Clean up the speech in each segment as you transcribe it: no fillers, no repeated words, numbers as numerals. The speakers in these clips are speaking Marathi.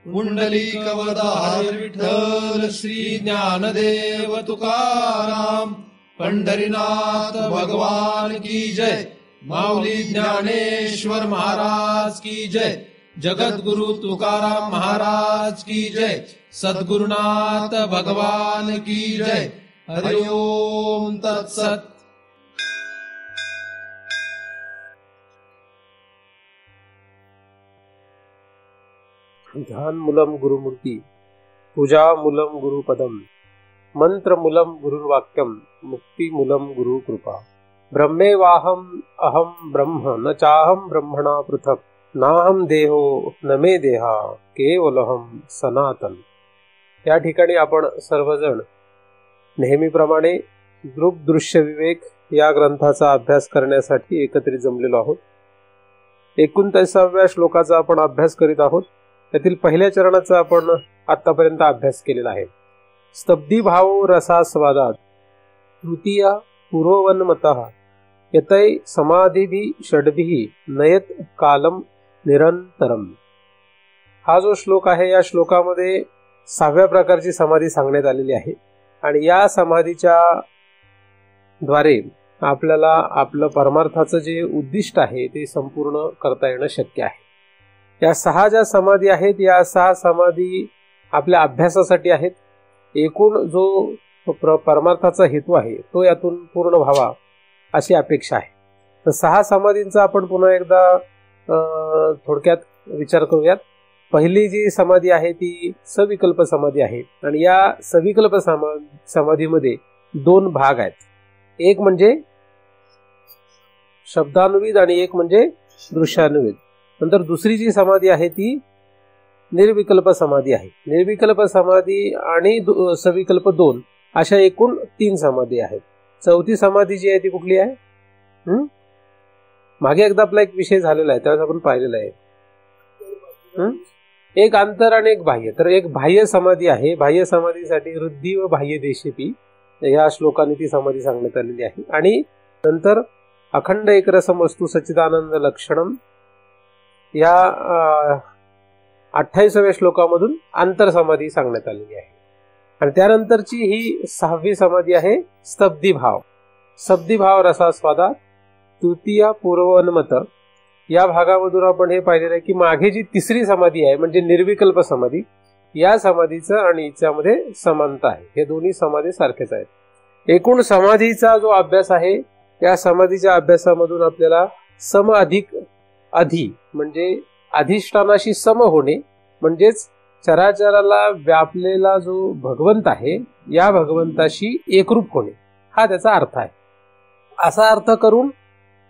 पुंडलिकवरदा हरी विठ्ठल श्री ज्ञानदेव तुकाराम पंढरीनाथ भगवान की जय। माऊली ज्ञानेश्वर महाराज की जय। जगद्गुरु तुकाराम महाराज की जय। सद्गुरुनाथ भगवान की जय। हरि ओम तत्सत। ध्यान मूलम गुरुमूर्ती, पूजा मूलम गुरुपदम, मंत्र मूलम गुरुर्वाक्यम, मुक्ती मूलम गुरु कृपा। ब्रह्मेवाहम अहम ब्रह्म न चाहम ब्रह्मणा पृथक, नाहम देहो न मे देहा केवलहम सनातन। या ठिकाणी आपण सर्वजण नेहमीप्रमाणे दृक् दृश्य विवेक या ग्रंथाचा अभ्यास करण्यासाठी एकत्रित जमलेलो आहोत। 39व्या श्लोकाचा आपण अभ्यास करीत आहोत। त्यातील पहिल्या चरणाचा आपण आतापर्यंत अभ्यास केलेला आहे। स्तब्धी भाव रसास्वादात तृतीय पूर्ववन्मतः यतै समाधिभि षड्भिः नयत कालम निरंतरम। हा जो श्लोक आहे, या श्लोकामध्ये 6व्या प्रकारची समाधी सांगण्यात आलेली आहे आणि या समाधीच्या द्वारे आपल्याला आपलं परमार्थाचं जे उद्दिष्ट आहे ते संपूर्ण करता येणं शक्य आहे। या 6 ज्या समाधी आहेत, या 6 समाधी आपल्या अभ्यासासाठी आहेत। एकूण जो परमार्थाचा हेतू आहे तो यातून पूर्ण व्हावा अशी अपेक्षा आहे। तर 6 समाधींचा आपण पुन्हा एकदा थोडक्यात विचार करूयात। पहिली जी समाधी आहे ती सविकल्प समाधी आहे आणि या सविकल्प समाधीमध्ये 2 भाग आहेत। एक म्हणजे शब्दानुविद आणि एक म्हणजे दृश्यानुविद। नंतर दुसरी जी समाधी आहे ती निर्विकल्प समाधी आहे। निर्विकल्प समाधी आणि सविकल्प 2 अशा एकूण 3 समाधी आहेत। चौथी समाधी जी आहे ती कुठली आहे? मागे एकदा आपला एक विषय झालेला आहे, त्यावेळेस आपण पाहिलेला आहे। एक आंतर आणि एक बाह्य। तर एक बाह्य समाधी आहे। बाह्य समाधीसाठी हृद्दी व बाह्य देशेपी या श्लोकाने ती समाधी सांगण्यात आलेली आहे। आणि नंतर अखंड एकरसम वस्तू सच्चिदानंद लक्षणम या 28व्या श्लोकामधून आंतर समाधी सांगण्यात आलेली आहे। आणि त्यानंतरची ही 6वी समाधी आहे स्तब्धी भाव। स्तब्धी भाव रसास्वादात तृतीय पूर्ववन्मत या भागामधून आपण हे पाहिलेलं आहे की मागे जी 3री समाधी आहे म्हणजे निर्विकल्प समाधी, या समाधीचं आणि हिच्यामध्ये समानता आहे। हे दोन्ही समाधी सारखेच आहेत। एकूण समाधीचा जो अभ्यास आहे, या समाधीच्या अभ्यासामधून आपल्याला सम अधिक अधि म्हणजे अधिष्ठानाशी सम होणे, म्हणजेच चराचराला व्यापलेला जो भगवंत आहे या भगवंताशी एकरूप होणे, हा त्याचा अर्थ आहे। असा अर्थ करून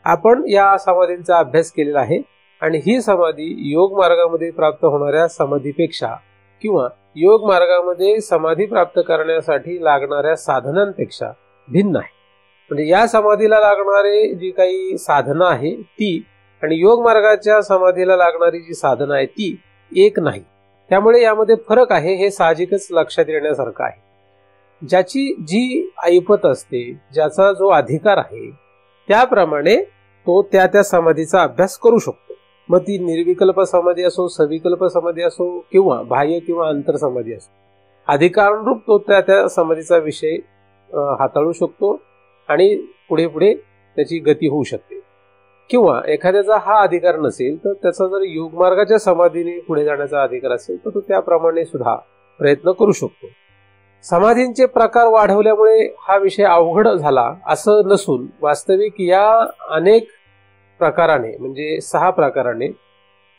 आपण या समाधींचा अभ्यास केलेला आहे। आणि ही समाधी योग मार्गामध्ये प्राप्त होणाऱ्या समाधीपेक्षा किंवा योग मार्गामध्ये समाधी प्राप्त करण्यासाठी लागणाऱ्या साधनांपेक्षा भिन्न आहे। म्हणजे या समाधीला लागणारे जी काही साधना आहे ती आणि योग मार्गाच्या समाधीला लागणारी जी साधना आहे ती एक नाही। त्यामुळे यामध्ये फरक आहे, हे साहजिकच लक्षात येण्यासारखं आहे। ज्याची जी ऐपत असते, ज्याचा जो अधिकार आहे, त्याप्रमाणे तो त्या समाधीचा अभ्यास करू शकतो। मग ती निर्विकल्प समाधी असो, सविकल्प समाधी असो किंवा बाह्य किंवा अंतर समाधी असो, अधिकारानुरूप तो त्या समाधीचा विषय हाताळू शकतो आणि पुढे पुढे त्याची गती होऊ शकते। किंवा एखाद्याचा हा अधिकार नसेल तर त्याचा जर योगमार्गाच्या समाधीने पुढे जाण्याचा अधिकार असेल तर तो त्याप्रमाणे सुद्धा प्रयत्न करू शकतो। समाधींचे प्रकार वाढवल्यामुळे हा विषय अवघड झाला असं नसून वास्तविक या अनेक प्रकाराने म्हणजे 6 प्रकाराने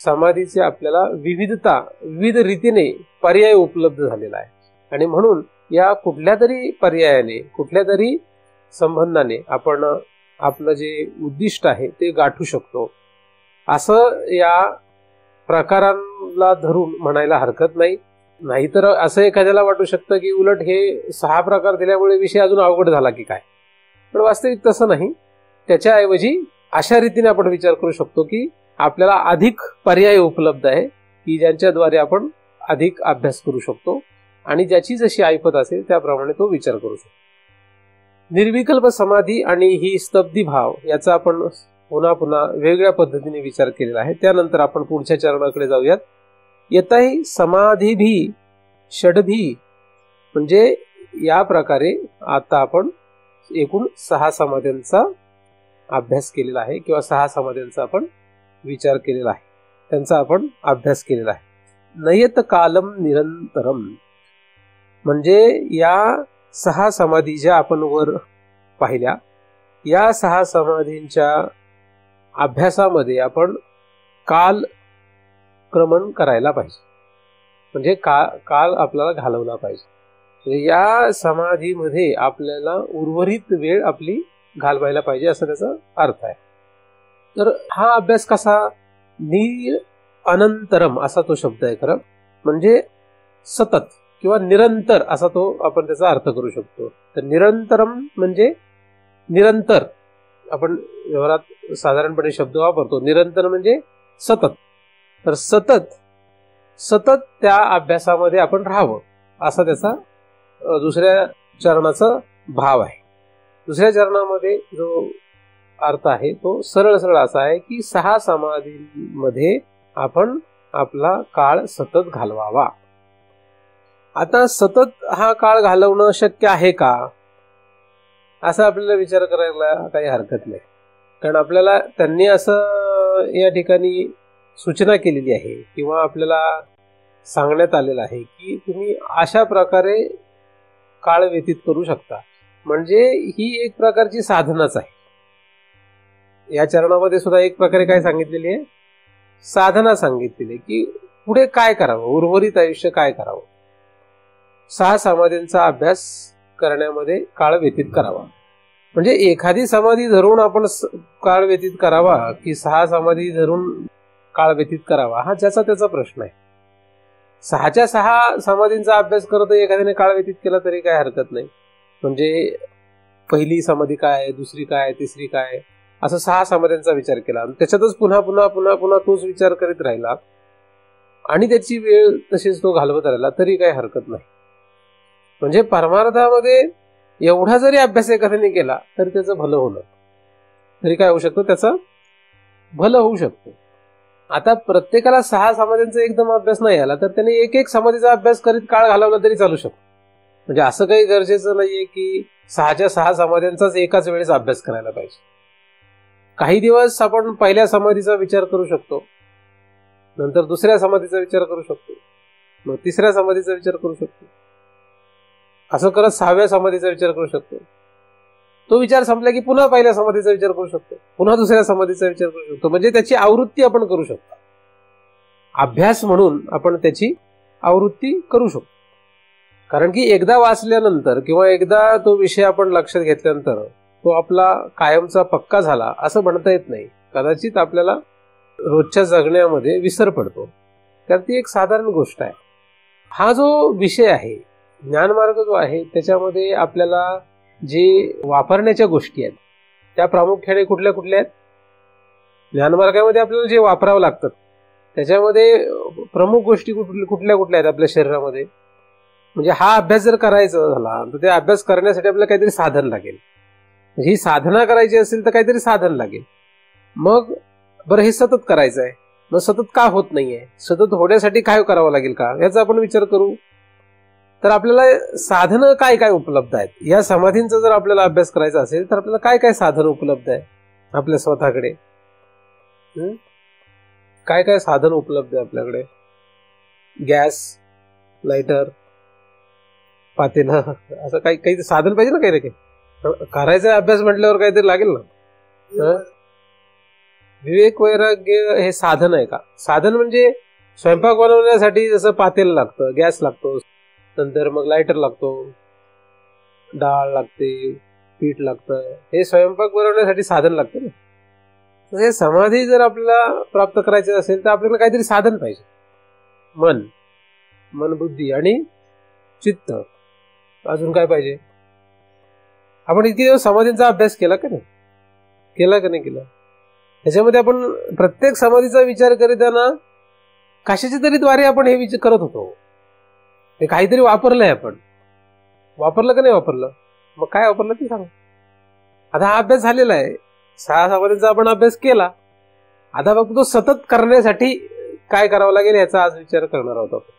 समाधीचे आपल्याला विविध रीतीने पर्याय उपलब्ध झालेला आहे। आणि म्हणून या कुठल्या तरी पर्यायाने, कुठल्या तरी संबंधाने आपण आपलं जे उद्दिष्ट आहे ते गाठू शकतो, असं या प्रकारांना धरून म्हणायला हरकत नाही। नाहीतर असं एखाद्याला वाटू शकतं की उलट हे 6 प्रकार दिल्यामुळे विषय अजून अवघड झाला की काय, पण वास्तविक तसं नाही। त्याच्याऐवजी अशा रीतीने आपण विचार करू शकतो की आपल्याला अधिक पर्याय उपलब्ध आहे की ज्यांच्याद्वारे आपण अधिक अभ्यास करू शकतो आणि ज्याची जशी ऐपत असेल त्याप्रमाणे तो विचार करू शकतो। निर्विकल्प समाधी आणि ही स्तब्धी भाव याचा आपण पुन्हा पुन्हा वेगळ्या पद्धतीने विचार केलेला आहे। त्यानंतर आपण पुढच्या चरणाकडे जाऊयात। यतहि समाधिभी षडभी, म्हणजे या प्रकारे आता आपण एकूण 6 समाध्यांचा अभ्यास केलेला आहे किंवा 6 समाध्यांचा आपण विचार केलेला आहे, त्यांचा आपण अभ्यास केलेला आहे. नयत कालम निरंतरम, म्हणजे या 6 समाधी ज्या आपण वर पाहिल्या, या 6 समाधींच्या अभ्यासामध्ये आपण कालक्रमण करायला पाहिजे, म्हणजे काल आपल्याला घालवला पाहिजे. म्हणजे या समाधीमध्ये आपल्याला उर्वरित वेळ आपली घालवायला पाहिजे, असं त्याचा अर्थ आहे. तर हा अभ्यास कसा, अनंतरम असा तो शब्द आहे खरं, म्हणजे सतत किंवा निरंतर असा तो आपण त्याचा अर्थ करू शकतो. तर निरंतरम म्हणजे निरंतर, आपण व्यवहारात साधारणपणे शब्द वापरतो. निरंतर म्हणजे सतत. तर सतत त्या अभ्यासामध्ये आपण राहावं, असा त्याचा दुसऱ्या चरणाचा भाव आहे. दुसऱ्या चरणामध्ये जो अर्थ आहे तो सरळ असा आहे की 6 समाधींमध्ये आपण आपला काळ सतत घालवावा. आता सतत हा काळ घालवणं शक्य आहे का, असा आपल्याला विचार करायला काही हरकत नाही. कारण आपल्याला त्यांनी असं या ठिकाणी सूचना केलेली आहे किंवा आपल्याला सांगण्यात आलेलं आहे की तुम्ही अशा प्रकारे काळ व्यतीत करू शकता. म्हणजे ही एक प्रकारची साधनाच आहे. या चरणामध्ये सुद्धा एक प्रकारे काय सांगितलेली आहे, साधना सांगितलेली आहे की पुढे काय करावं, उर्वरित आयुष्य काय करावं. 6 समाधींचा अभ्यास करण्यामध्ये काळ व्यतीत करावा. म्हणजे एखादी समाधी धरून आपण काळ व्यतीत करावा की 6 समाधी धरून काळ व्यतीत करावा, हा ज्याचा त्याचा प्रश्न आहे. 6च्या 6 समाधींचा अभ्यास करत एखाद्याने काळ व्यतीत केला तरी काय हरकत नाही. म्हणजे पहिली समाधी काय, दुसरी काय, तिसरी काय, असं 6 समाधींचा विचार केला आणि त्याच्यातच पुन्हा पुन्हा पुन्हा पुन्हा तोच विचार करीत राहिला आणि त्याची वेळ तशीच तो घालवत राहिला तरी काही हरकत नाही. म्हणजे परमार्थामध्ये एवढा जरी अभ्यास एखाद्याने केला तरी त्याचं भलं होणं, तरी काय होऊ शकतं, त्याचं भलं होऊ शकतं. आता प्रत्येकाला 6 समाधींचा एकदम अभ्यास नाही आला तर त्याने एक समाधीचा अभ्यास करीत काळ घालवला तरी चालू शकतो. म्हणजे असं काही गरजेचं नाहीये की 6च्या 6 समाध्यांचाच एकाच वेळेस अभ्यास करायला पाहिजे. काही दिवस आपण पहिल्या समाधीचा विचार करू शकतो, नंतर दुसऱ्या समाधीचा विचार करू शकतो, मग तिसऱ्या समाधीचा विचार करू शकतो, असं करत 6व्या समाधीचा विचार करू शकतो. तो विचार संपला की पुन्हा पहिल्या समाधीचा विचार करू शकतो, पुन्हा दुसऱ्या समाधीचा विचार करू शकतो. म्हणजे त्याची आवृत्ती आपण करू शकतो. अभ्यास म्हणून आपण त्याची आवृत्ती करू शकतो. कारण की एकदा वाचल्यानंतर किंवा एकदा तो विषय आपण लक्षात घेतल्यानंतर तो आपला कायमचा पक्का झाला असं म्हणता येत नाही. कदाचित आपल्याला रोजच्या जगण्यामध्ये विसर पडतो, तर ती एक साधारण गोष्ट आहे. हा जो विषय आहे, ज्ञानमार्ग जो आहे, त्याच्यामध्ये आपल्याला जे वापरण्याच्या गोष्टी आहेत त्या प्रामुख्याने कुठल्या कुठल्या आहेत. ज्ञानमार्गामध्ये आपल्याला जे वापरावं लागतात त्याच्यामध्ये प्रमुख गोष्टी कुठल्या आहेत आपल्या शरीरामध्ये. म्हणजे हा अभ्यास जर करायचा झाला तर ते अभ्यास करण्यासाठी आपल्याला काहीतरी साधन लागेल. ही साधना करायची असेल तर काहीतरी साधन लागेल. मग बरं, हे सतत करायचं आहे, मग सतत का होत नाहीये, सतत होण्यासाठी काय करावं लागेल का, याचा आपण विचार करू. तर आपल्याला साधनं काय काय उपलब्ध आहेत. या समाधींचा जर आपल्याला अभ्यास करायचा असेल तर आपल्याला काय काय साधन उपलब्ध आहे आपल्या स्वतःकडे. काय काय साधन उपलब्ध आहे आपल्याकडे. गॅस, लायटर, पातेलं, असं काही साधन पाहिजे ना. काही ना काही करायचा अभ्यास म्हटल्यावर काहीतरी लागेल ना. विवेक वैराग्य हे साधन आहे का. साधन म्हणजे स्वयंपाक बनवण्यासाठी जसं पातेलं लागतं, गॅस लागतो, नंतर मग लायटर लागतो, डाळ लागते, पीठ लागतं, हे स्वयंपाक बनवण्यासाठी साधन लागतं ना. हे समाधी जर आपल्याला प्राप्त करायचे असेल तर आपल्याला काहीतरी साधन पाहिजे. मन, बुद्धी आणि चित्त. अजून काय पाहिजे. आपण इतके दिवस समाधींचा अभ्यास केला का नाही केला. त्याच्यामध्ये आपण प्रत्येक समाधीचा विचार करताना कशाच्या तरी द्वारे आपण हे विचार करत होतो. हे काहीतरी वापरलंय आपण. वापरलं का नाही वापरलं. मग काय वापरलं ते सांग. आता हा अभ्यास झालेला आहे, 6 समाधींचा आपण अभ्यास केला. आता फक्त तो सतत करण्यासाठी काय करावं लागेल याचा आज विचार करणार आहोत आपण.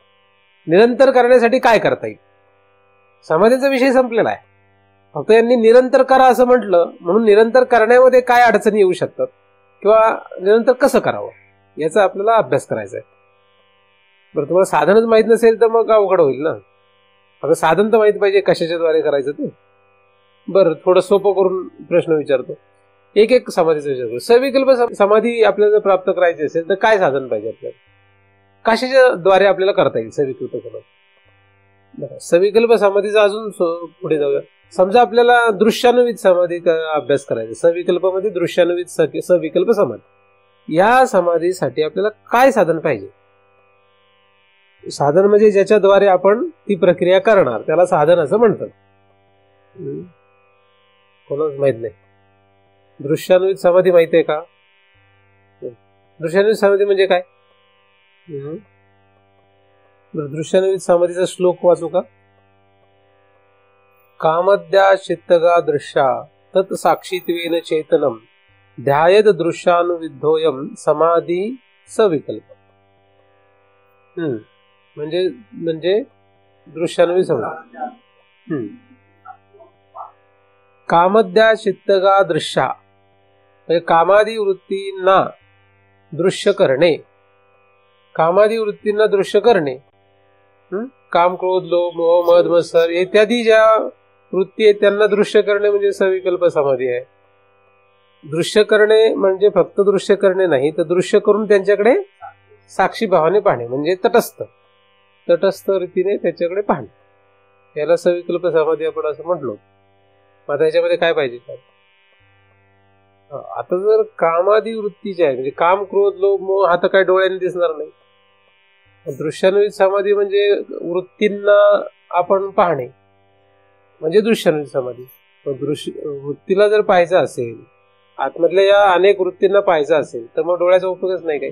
निरंतर करण्यासाठी काय करता येईल. समाधीचा विषय संपलेला आहे. फक्त यांनी निरंतर करा असं म्हटलं म्हणून निरंतर करण्यामध्ये काय अडचणी येऊ शकतात किंवा निरंतर कसं करावं याचा आपल्याला अभ्यास करायचा आहे. बरं, तुम्हाला साधनच माहित नसेल तर मग अवघड होईल ना. आता साधन तर माहित पाहिजे कशाच्या द्वारे करायचं ते. बरं, थोडं सोपं करून प्रश्न विचारतो. एक समाधीचा विचार करू. सविकल्प समाधी आपल्याला प्राप्त करायची असेल तर काय साधन पाहिजे आपल्याला, कशाच्या द्वारे आपल्याला करता येईल सविकल्प समाधी. सविकल्प समाधीचा अजून पुढे जाऊया. समजा आपल्याला दृश्यानुवित समाधी अभ्यास करायचा. सविकल्पामध्ये दृश्यानुवित सविकल्प समाधी. या समाधीसाठी आपल्याला काय साधन पाहिजे. साधन म्हणजे ज्याच्याद्वारे आपण ती प्रक्रिया करणार त्याला साधन असं म्हणतात. कोणाच माहित नाही. दृश्यानुवित समाधी माहिती आहे का. दृश्यानुवित समाधी म्हणजे काय. दृश्यानुवित समाधीचा श्लोक वाचू का. कामद्या चित्तगा दृश्या तत् साक्षीत्वेन चेतनम ध्यायेत दृश्यानुविद्धोयम समाधी सविकल्प. म्हणजे दृश्यानुवित समाधी. कामद्या चित्तगा दृश्या म्हणजे कामादी वृत्तींना दृश्य करणे. कामादी वृत्तींना दृश्य करणे. काम, क्रोध, लोभ, मोह, मद, मत्सर इत्यादी ज्या वृत्ती आहेत त्यांना दृश्य करणे म्हणजे सविकल्प समाधी आहे. दृश्य करणे म्हणजे फक्त दृश्य करणे नाही तर दृश्य करून त्यांच्याकडे साक्षी भावाने पाहणे म्हणजे तटस्थ रीतीने त्याच्याकडे पाहणे याला सविकल्प समाधी आपण असं म्हटलो. आता याच्यामध्ये काय पाहिजे. आता जर कामादी वृत्तीचे आहे म्हणजे काम, क्रोध, लोभ, मोह हा तर काय डोळ्यांनी दिसणार नाही. दृश्यानुवित समाधी म्हणजे वृत्तींना आपण पाहणे म्हणजे दृश्यानुवित समाधी. वृत्तीला जर पाहायचं असेल, आतमधल्या या अनेक वृत्तींना पाहायचं असेल तर मग डोळ्याचा उपयोगच नाही काही.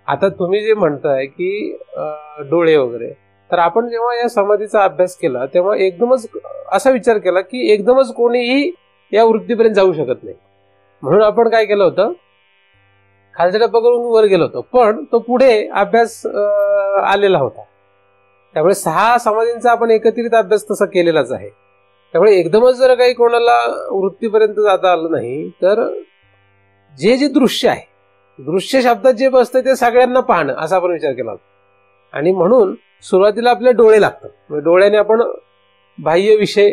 आता तुम्ही जे म्हणताय की डोळे वगैरे, तर आपण जेव्हा या समाधीचा अभ्यास केला तेव्हा एकदमच असा विचार केला की एकदमच कोणीही या वृत्तीपर्यंत जाऊ शकत नाही. म्हणून आपण काय केलं होतं, खालच्या टप्पा करून वर गेलो होतो. पण तो पुढे अभ्यास आलेला होता. त्यामुळे 6 समाधींचा आपण एकत्रित अभ्यास तसा केलेलाच आहे. त्यामुळे एकदमच जर काही कोणाला वृत्तीपर्यंत जाता आलं नाही तर जे दृश्य आहे, दृश्य शब्दात जे बसतं ते सगळ्यांना पाहणं असा आपण विचार केला होता. आणि म्हणून सुरुवातीला आपले डोळे लागतात. म्हणजे डोळ्याने आपण बाह्य विषय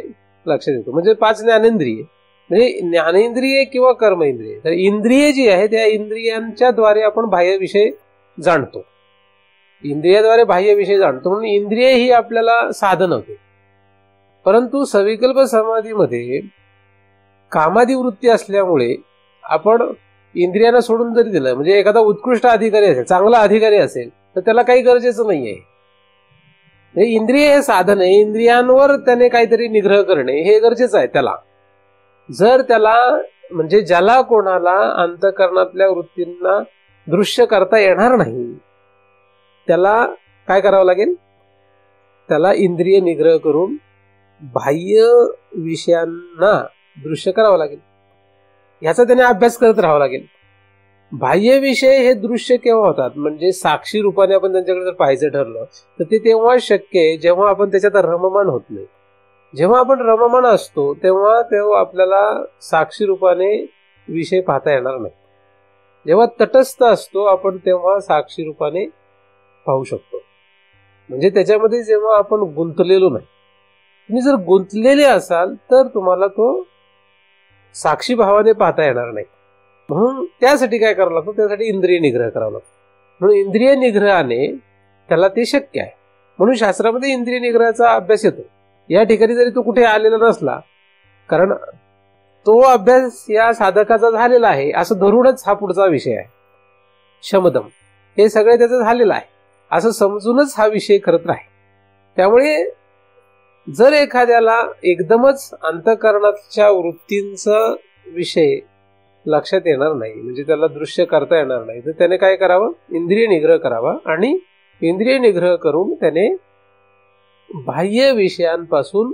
लक्षात येतो. म्हणजे 5 ज्ञानेंद्रिय म्हणजे ज्ञानेंद्रिय किंवा कर्मेंद्रिय. तर इंद्रिय जी आहे त्या इंद्रियांच्या द्वारे आपण बाह्य विषय जाणतो. इंद्रियाद्वारे बाह्य विषय जाणतो म्हणून इंद्रिय ही आपल्याला साधन होते. परंतु सविकल्प समाधीमध्ये कामादी वृत्ती असल्यामुळे आपण इंद्रियांना सोडून जरी दिलं म्हणजे एखादा उत्कृष्ट अधिकारी असेल, चांगला अधिकारी असेल तर त्याला काही गरजेचं नाहीये. इंद्रिय हे साधन आहे. इंद्रियांवर त्याने काहीतरी निग्रह करणे हे गरजेचं आहे त्याला. जर त्याला म्हणजे ज्याला कोणाला अंतःकरणातल्या वृत्तींना दृश्य करता येणार नाही त्याला काय करावं लागेल, त्याला इंद्रिय निग्रह करून बाह्य विषयांना दृश्य करावं लागेल. ह्याचा त्याने अभ्यास करत राहावा लागेल. बाह्य विषय हे दृश्य केव्हा होतात म्हणजे साक्षी रूपाने आपण त्यांच्याकडे जर पाहायचं ठरलं तर ते तेव्हा शक्य आहे जेव्हा आपण त्याच्यात रममान होत नाही. जेव्हा आपण रममान असतो तेव्हा आपल्याला साक्षी रूपाने विषय पाहता येणार नाही. जेव्हा तटस्थ असतो आपण तेव्हा साक्षी रूपाने पाहू शकतो. म्हणजे त्याच्यामध्ये जेव्हा आपण गुंतलेलो नाही. तुम्ही जर गुंतलेले असाल तर तुम्हाला तो साक्षी भावाने पाहता येणार नाही. म्हणून त्यासाठी काय करावं लागतं, त्यासाठी इंद्रिय निग्रह करावा लागतो. म्हणून इंद्रिय निग्रहाने त्याला ते शक्य आहे. म्हणून शास्त्रामध्ये इंद्रिय निग्रहाचा अभ्यास येतो. या ठिकाणी जरी तो कुठे आलेला नसला कारण तो अभ्यास या साधकाचा झालेला आहे असं धरूनच हा पुढचा विषय आहे. शमदम हे सगळे त्याचं झालेलं आहे असं समजूनच हा विषय करत राहील. त्यामुळे जर एखाद्याला एकदमच अंतःकरणाच्या वृत्तींचा विषय लक्षात येणार नाही म्हणजे त्याला दृश्य करता येणार नाही तर त्याने काय करावं, इंद्रिय निग्रह करावा. आणि इंद्रिय निग्रह करून त्याने बाह्य विषयांपासून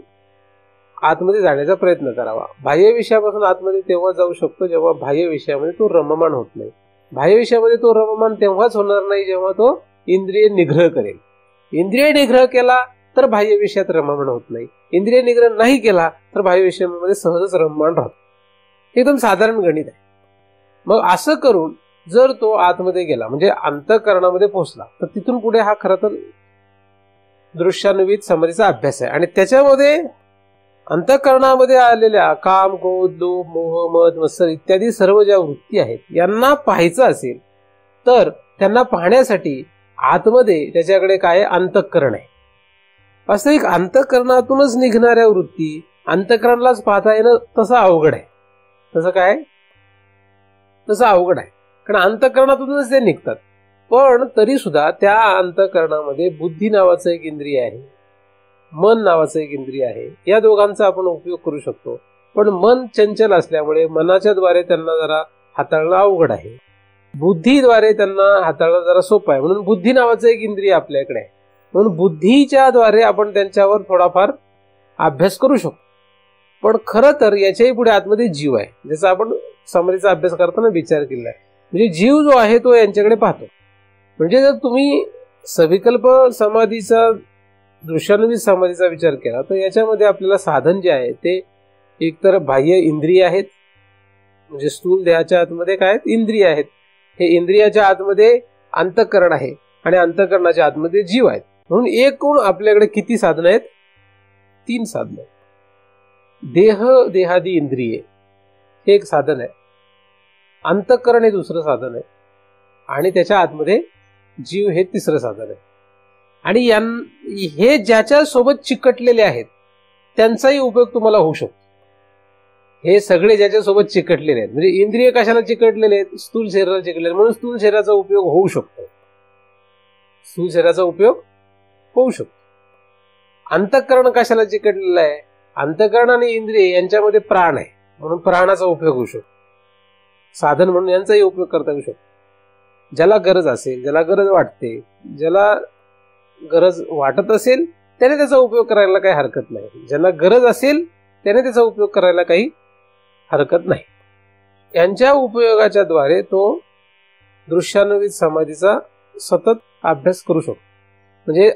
आतमध्ये जाण्याचा प्रयत्न करावा. बाह्य विषयापासून आतमध्ये तेव्हा जाऊ शकतो जेव्हा बाह्य विषयामध्ये तो रममाण होत नाही. बाह्य विषयामध्ये तो रममान तेव्हाच होणार नाही जेव्हा तो इंद्रिय निग्रह करेल. इंद्रिय निग्रह केला तर बाह्य विषयात रममाण होत नाही. इंद्रिय निग्रह नाही केला तर बाह्य विषयामध्ये सहजच रममाण राहतो. एकदम साधारण गणित आहे. मग असं करून जर तो आतमध्ये गेला म्हणजे अंतःकरणामध्ये पोहोचला तर तिथून पुढे हा खरं तर दृश्यान्वित समाधीचा अभ्यास आहे. आणि त्याच्यामध्ये अंतःकरणामध्ये आलेल्या काम, क्रोध, लोभ, मोह, मद, मत्सर इत्यादी सर्व ज्या वृत्ती आहेत यांना पाहायचं असेल तर त्यांना पाहण्यासाठी आतमध्ये त्याच्याकडे काय अंतःकरण आहे. वास्तविक अंतःकरणातूनच निघणाऱ्या वृत्ती अंतःकरणालाच पाहता येणं तसं अवघड आहे. तसं काय? तसं अवघड आहे, कारण अंतःकरणातूनच ते निघतात. पण तरी सुद्धा त्या अंतःकरणामध्ये बुद्धी नावाचं एक इंद्रिय आहे, मन नावाचं एक इंद्रिय आहे. या दोघांचा आपण उपयोग करू शकतो. पण मन चंचल असल्यामुळे मनाच्या द्वारे त्यांना जरा हाताळणं अवघड आहे. बुद्धीद्वारे त्यांना हाताळणं जरा सोपं आहे. म्हणून बुद्धी नावाचं एक इंद्रिय आपल्याकडे आहे. म्हणून बुद्धीच्या द्वारे आपण त्यांच्यावर थोडाफार अभ्यास करू शकतो. पण खरं तर याच्याही पुढे आतमध्ये जीव आहे, ज्याचा आपण समाधीचा अभ्यास करताना विचार केला आहे. म्हणजे जीव जो आहे तो यांच्याकडे पाहतो. म्हणजे जर तुम्ही सविकल्प समाधीचा, दृश्यान्वित समाधीचा विचार केला तर याच्यामध्ये आपल्याला साधन जे आहे ते एकतर बाह्य इंद्रिय आहेत, म्हणजे स्थूल देहाच्या आतमध्ये काय आहेत? इंद्रिय आहेत. हे इंद्रियाच्या आतमध्ये अंतःकरण आहे आणि अंतःकरणाच्या आतमध्ये जीव आहेत. म्हणून एकूण आपल्याकडे किती साधन आहेत? 3 साधन. देह, देहादी इंद्रिये हे एक साधन आहे, अंतःकरण हे दुसरं साधन आहे आणि त्याच्या आतमध्ये जीव हे तिसरं साधन आहे. आणि हे ज्याच्या सोबत चिकटलेले आहेत त्यांचाही उपयोग तुम्हाला होऊ शकतो. हे सगळे ज्याच्या सोबत चिकटलेले आहेत, म्हणजे इंद्रिय कशाला चिकटलेले आहेत? स्थूल शरीराला चिकटलेले, म्हणून स्थूल शरीराचा उपयोग होऊ शकतो. स्थूल शरीराचा उपयोग होऊ शकतो. अंतःकरण कशाला चिकटलेलं आहे? अंतःकरण आणि इंद्रिय यांच्यामध्ये प्राण आहे, म्हणून प्राणाचा उपयोग होऊ शकतो. साधन म्हणून यांचाही उपयोग करता येऊ शकतो. ज्याला गरज असेल, ज्याला गरज वाटते, ज्याला गरज वाटत असेल त्याने त्याचा उपयोग करायला काही हरकत नाही. ज्यांना गरज असेल त्याने त्याचा उपयोग करायला काही हरकत नाही. यांच्या उपयोगाच्या द्वारे तो दृश्यान्वित समाधीचा सतत अभ्यास करू शकतो. म्हणजे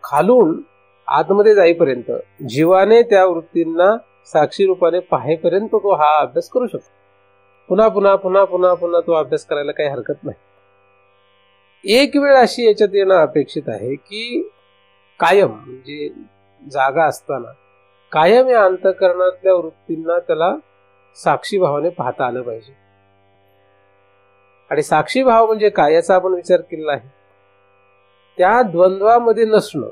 खालून आतमध्ये जाईपर्यंत, जीवाने त्या वृत्तींना साक्षी रूपाने पाहेपर्यंत तो हा अभ्यास करू शकतो. पुन्हा पुन्हा पुन्हा पुन्हा पुन्हा तो अभ्यास करायला काही हरकत नाही. एक वेळ अशी याच्यात येणं अपेक्षित आहे की कायम, म्हणजे जागा असताना कायम या अंतःकरणातल्या वृत्तींना त्याला साक्षी भावाने पाहता आलं पाहिजे. आणि साक्षी भाव म्हणजे काय याचा आपण विचार केलेला आहे. त्या द्वंद्वामध्ये नसणं,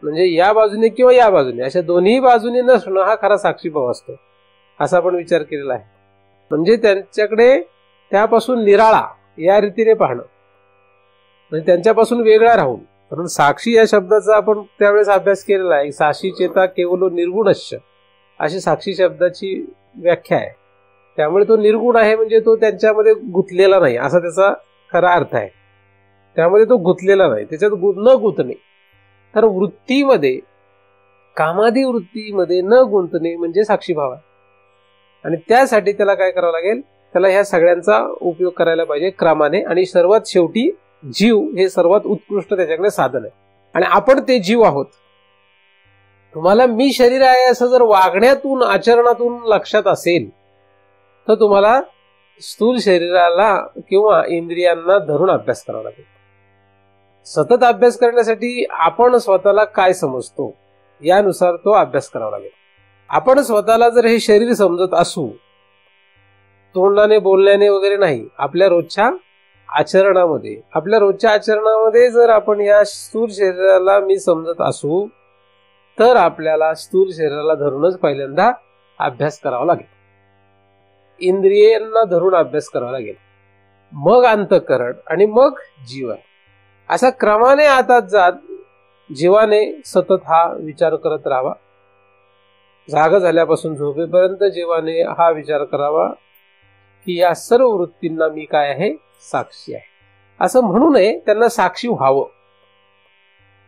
म्हणजे या बाजूने किंवा या बाजूने, अशा दोन्ही बाजूने नसणं हा खरा साक्षी भाव असतो, असा आपण विचार केलेला आहे. म्हणजे त्यांच्याकडे त्यापासून निराळा या रीतीने पाहणं, म्हणजे त्यांच्यापासून वेगळा राहून. कारण साक्षी या शब्दाचा आपण त्यावेळेस अभ्यास केलेला आहे. साक्षी चेता केवलो निर्गुणश्च अशी साक्षी शब्दाची व्याख्या आहे. त्यामुळे तो निर्गुण आहे, म्हणजे तो त्यांच्यामध्ये गुंतलेला नाही असा त्याचा खरा अर्थ आहे. त्यामध्ये तो गुंतलेला नाही, त्याच्यात न गुंतणे. तर वृत्तीमध्ये, कामादी वृत्तीमध्ये न गुंतणे म्हणजे साक्षीभाव आहे. आणि त्यासाठी त्याला काय करावं लागेल? त्याला ह्या सगळ्यांचा उपयोग करायला पाहिजे क्रमाने. आणि सर्वात शेवटी जीव हे सर्वात उत्कृष्ट त्याच्याकडे साधन आहे. आणि आपण ते जीव आहोत. तुम्हाला मी शरीर आहे असं जर वागण्यातून, आचरणातून लक्षात असेल तर तुम्हाला स्थूल शरीराला किंवा इंद्रियांना धरून अभ्यास करावा लागेल. सतत अभ्यास करण्यासाठी आपण स्वतःला काय समजतो यानुसार तो अभ्यास करावा लागेल. आपण स्वतःला जर हे शरीर समजत असू, तोंडाने बोलण्याने वगैरे नाही, आपल्या रोजच्या आचरणामध्ये जर आपण या स्थूल शरीराला मी समजत असू तर आपल्याला स्थूल शरीराला धरूनच पहिल्यांदा अभ्यास करावा लागेल. इंद्रियांना धरून अभ्यास करावा लागेल, मग अंतःकरण आणि मग जीव आहे. असा क्रमाने आतात जात जीवाने सतत हा विचार करत राहावा. जाग झाल्यापासून झोपेपर्यंत जीवाने हा विचार करावा की या सर्व वृत्तींना मी काय आहे? साक्षी आहे. असं म्हणू नये, त्यांना साक्षी व्हावं,